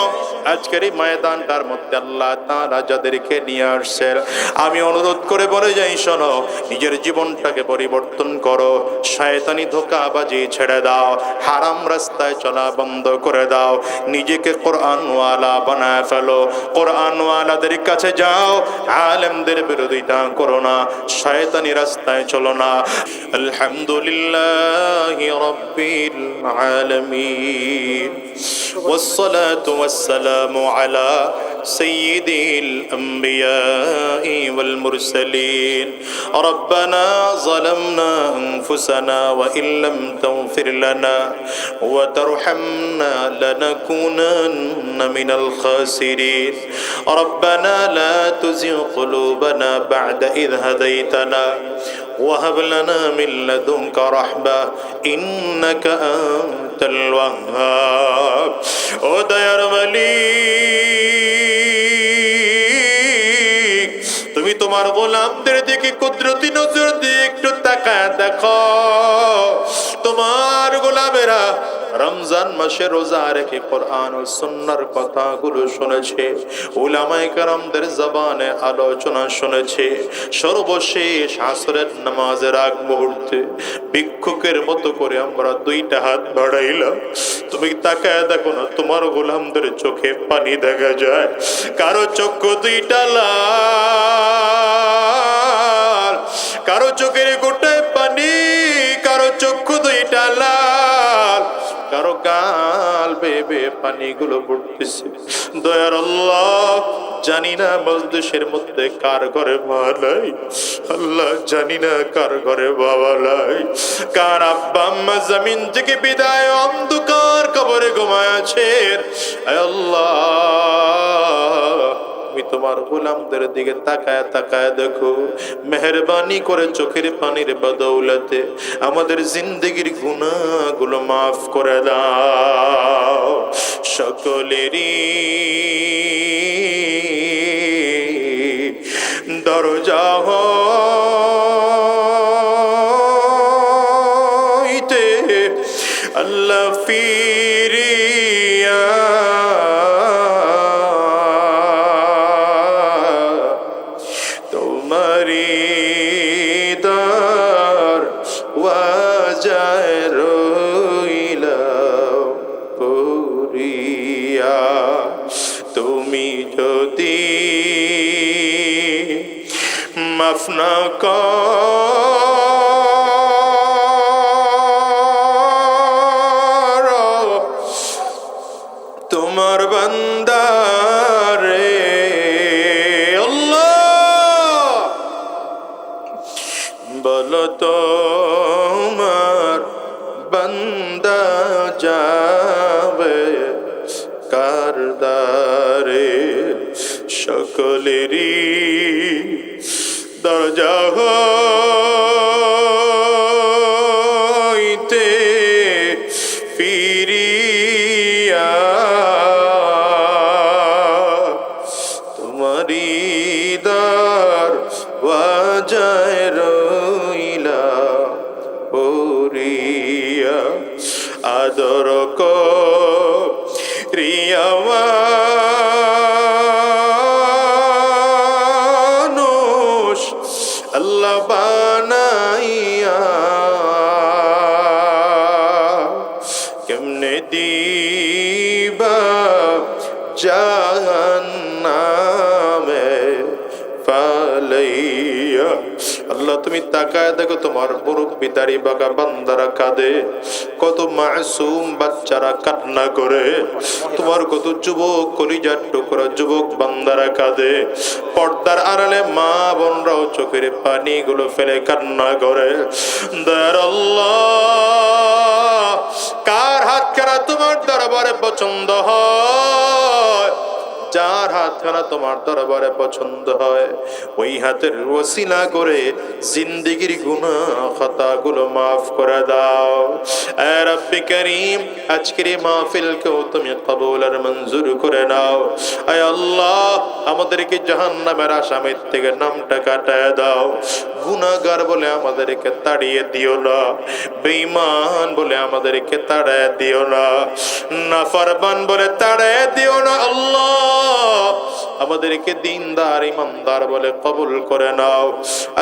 আজকের এই ময়দানটার মধ্যে আল্লাহ তাআলা যাদেরকে নিয়ে আসছেন, আমি অনুরোধ করে বলে যাই, শোনো, নিজের জীবনটাকে পরিবর্তন করো, শয়তানি ধোঁকাবাজি ছেড়ে দাও, হারাম রাস্তায় চলা বন্ধ করে দাও, নিজেকে কোরআনওয়ালা বানায় ফেলো, কোরআনওয়ালাদের কাছে যাও, আলেমদের বিরোধিতা করো না, শয়তানি রাস্তায় চলো না। আলহামদুলিল্লাহি রাব্বিল আলামিন, والصلاة والسلام على سيد الأنبياء والمرسلين. ربنا ظلمنا أنفسنا وإن لم تغفر لنا وترحمنا لنكونن من الخاسرين. ربنا لا تزغ قلوبنا بعد إذ هديتنا وهب لنا من لدنك رحمة إنك أنت الوهاب. ও দয়ার মালিক, তুমি তোমার গোলামদের দিকে কুদরতি নজর দিয়ে একটু তাকায় দেখো। তোমার গোলামেরা রমজান মাসে রোজা রেখে কোরআন ও সুন্নাহর কথাগুলো শুনেছে, উলামায়ে কেরামদের জবানে আলোচনা শুনেছে। সর্বশেষ আসরের নামাজের আগ মুহূর্তে ভিক্ষুকের মতো করে আমরা দুইটা হাত বাড়াইলাম। তুমি তাকায় দেখো না, তোমার গোলামদের চোখে পানি দেখা যায়, কারো চক্ষু দুইটা লাল, কারো চোখের গোটায় পানি, কারো চক্ষু দুইটা লাল, কারো গাল বেবে পানিগুলো পড়তেছে। দয়ার আল্লাহ, জানি না মজলিসের মধ্যে কার ঘরে মা নাই, আল্লাহ জানি না কার ঘরে বাবা নাই, কার আব্বা আম্মা জমিন থেকে বিদায় অন্ধকার কবরে ঘুমায় আছেন। আল্লাহ, তুমি তোমার গোলামদের দিকে তাকায় তাকায় দেখো, মেহেরবানি করে চোখের পানির বদৌলতে আমাদের জিন্দগির গুনাহগুলো মাফ করে দাও। সকলেরই দরজা হইতে আল্লাহ ফিরিয়া তোমারি দার ওয়াজায় রইলাম পুরিয়া। তুমি যদি মাফ না করো তোমার বান্দারে, আল্লাহ বলো তোমার বান্দা যাবে কার দ্বারে। সকলেরই দরজা হইতে ফিরিয়া তোমারি দ্বার ওয়াজায় রইলা পড়িয়া। আদর করিয়া আল্লাহ বানাইয়া কেমনে দিবা জাহান্নামে ফালাইয়া। আল্লাহ তুমি তাকায় দেখো তোমার মুরব্বি দাড়ি বাঁকা বান্দারা কাঁদে, কত মাসুম বাচ্চারা কান্না করে, তোমার কত যুবক কলিজার টুকরা যুবক বান্দারা কাঁদে, পর্দার আড়ালে মা বোনরাও চোখের পানিগুলো ফেলে কান্না করে। দয়ার আল্লাহ, কার হাত খানা তোমার দরবারে পছন্দ হয়? যার হাত খানা তোমার দরবারে পছন্দ হয়, ওই হাতের ওসিলা করে জিন্দেগির গুনাহ খাতাগুলো মাফ করে দাও। এ রব্বি করিম, আজকের এই মাহফিলকেও তুমি কবুল আর মঞ্জুর করে নাও। আয় আল্লাহ, আমাদেরকে জাহান্নামের আসামির থেকে নামটা কাটায় দাও। গুনাহগার বলে আমাদেরকে তাড়িয়ে দিও না, বেঈমান বলে আমাদেরকে তাড়ায় দিও না, নাফরমান বলে তাড়ায় দিও না। আল্লাহ, আমাদেরকে দিনদার ইমানদার বলে কবুল করে নাও।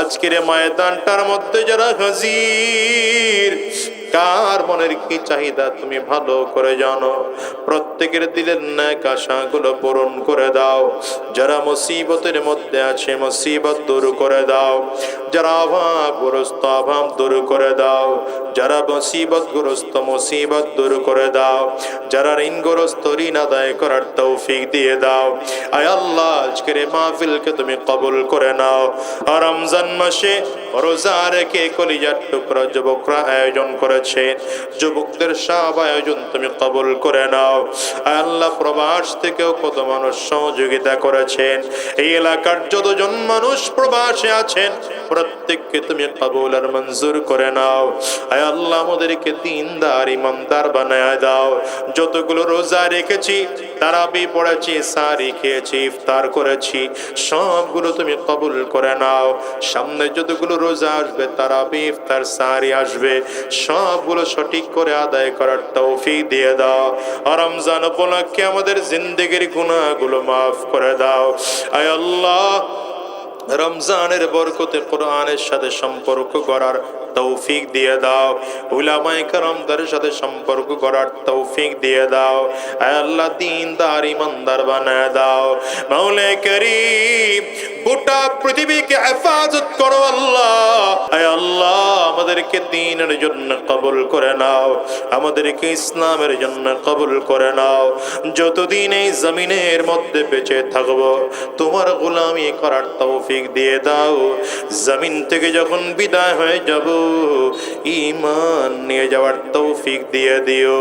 আজকের ময়দানটার মধ্যে যারা হাজির, কার মনের কি চাহিদা তুমি ভালো করে জানো, প্রত্যেকের দিলের ন্যাক আশাগুলো পূরণ করে দাও। যারা মুসিবতের মধ্যে আছে মুসিবত দূর করে দাও, যারা অভাবগ্রস্ত অভাব দূর করে দাও, যারা মুসিবতগ্রস্ত মুসিবত দূর করে দাও, যারা ঋণগ্রস্ত ঋণ আদায় করার তৌফিক দিয়ে দাও। আয় আল্লাহ, আজকের এই মাহফিলকে তুমি কবুল করে নাও। আর রমজান মাসে রোজা রেখে কলিজার টুকরা যুবকরা আয়োজন করেছে, যুবকদের সব আয়োজন তুমি কবুল করে নাও। আয় আল্লাহ, প্রবাস থেকেও কত মানুষ সহযোগিতা করেছেন, এই এলাকার যতজন মানুষ প্রবাসে আছেন প্রত্যেককে তুমি কবুল আর মঞ্জুর করে নাও। আয় আল্লাহ, আমাদেরকে দিনদার ইমানদার বানায় দাও। যতগুলো রোজা রেখেছি, তারাবি পড়েছি, সারি খেয়েছি, ইফতার করেছি, সবগুলো তুমি কবুল করে নাও। সামনে যতগুলো রোজা আসবে, তারাবি ইফতার সারি আসবে, সবগুলো সঠিক করে আদায় করার তৌফিক দিয়ে দাও। আর রমজান উপলক্ষে আমাদের জিন্দেগির গুনাহগুলো মাফ করে দাও। আয় আল্লাহ, রমজানের বরকতে কোরআনের সাথে সম্পর্ক করার তৌফিক দিয়ে দাও, উলামায়ে কেরামদের সাথে সম্পর্ক করার তৌফিক দিয়ে দাও। আয় আল্লাহ, দিনদার ইমানদার বানায় দাও। মাওলা করিম, গোটা পৃথিবীকে হেফাজত করো আল্লাহ। আয় আল্লাহ, আমাদেরকে দ্বীনের জন্য কবুল করে নাও, আমাদেরকে ইসলামের জন্য কবুল করে নাও। যতদিন এই জমিনের মধ্যে বেঁচে থাকবো, তোমার গোলামি করার তৌফিক দিয়ে দাও। জমিন থেকে যখন বিদায় হয়ে যাব, ঈমান নিয়ে যাওয়ার তৌফিক দিয়ে দিও।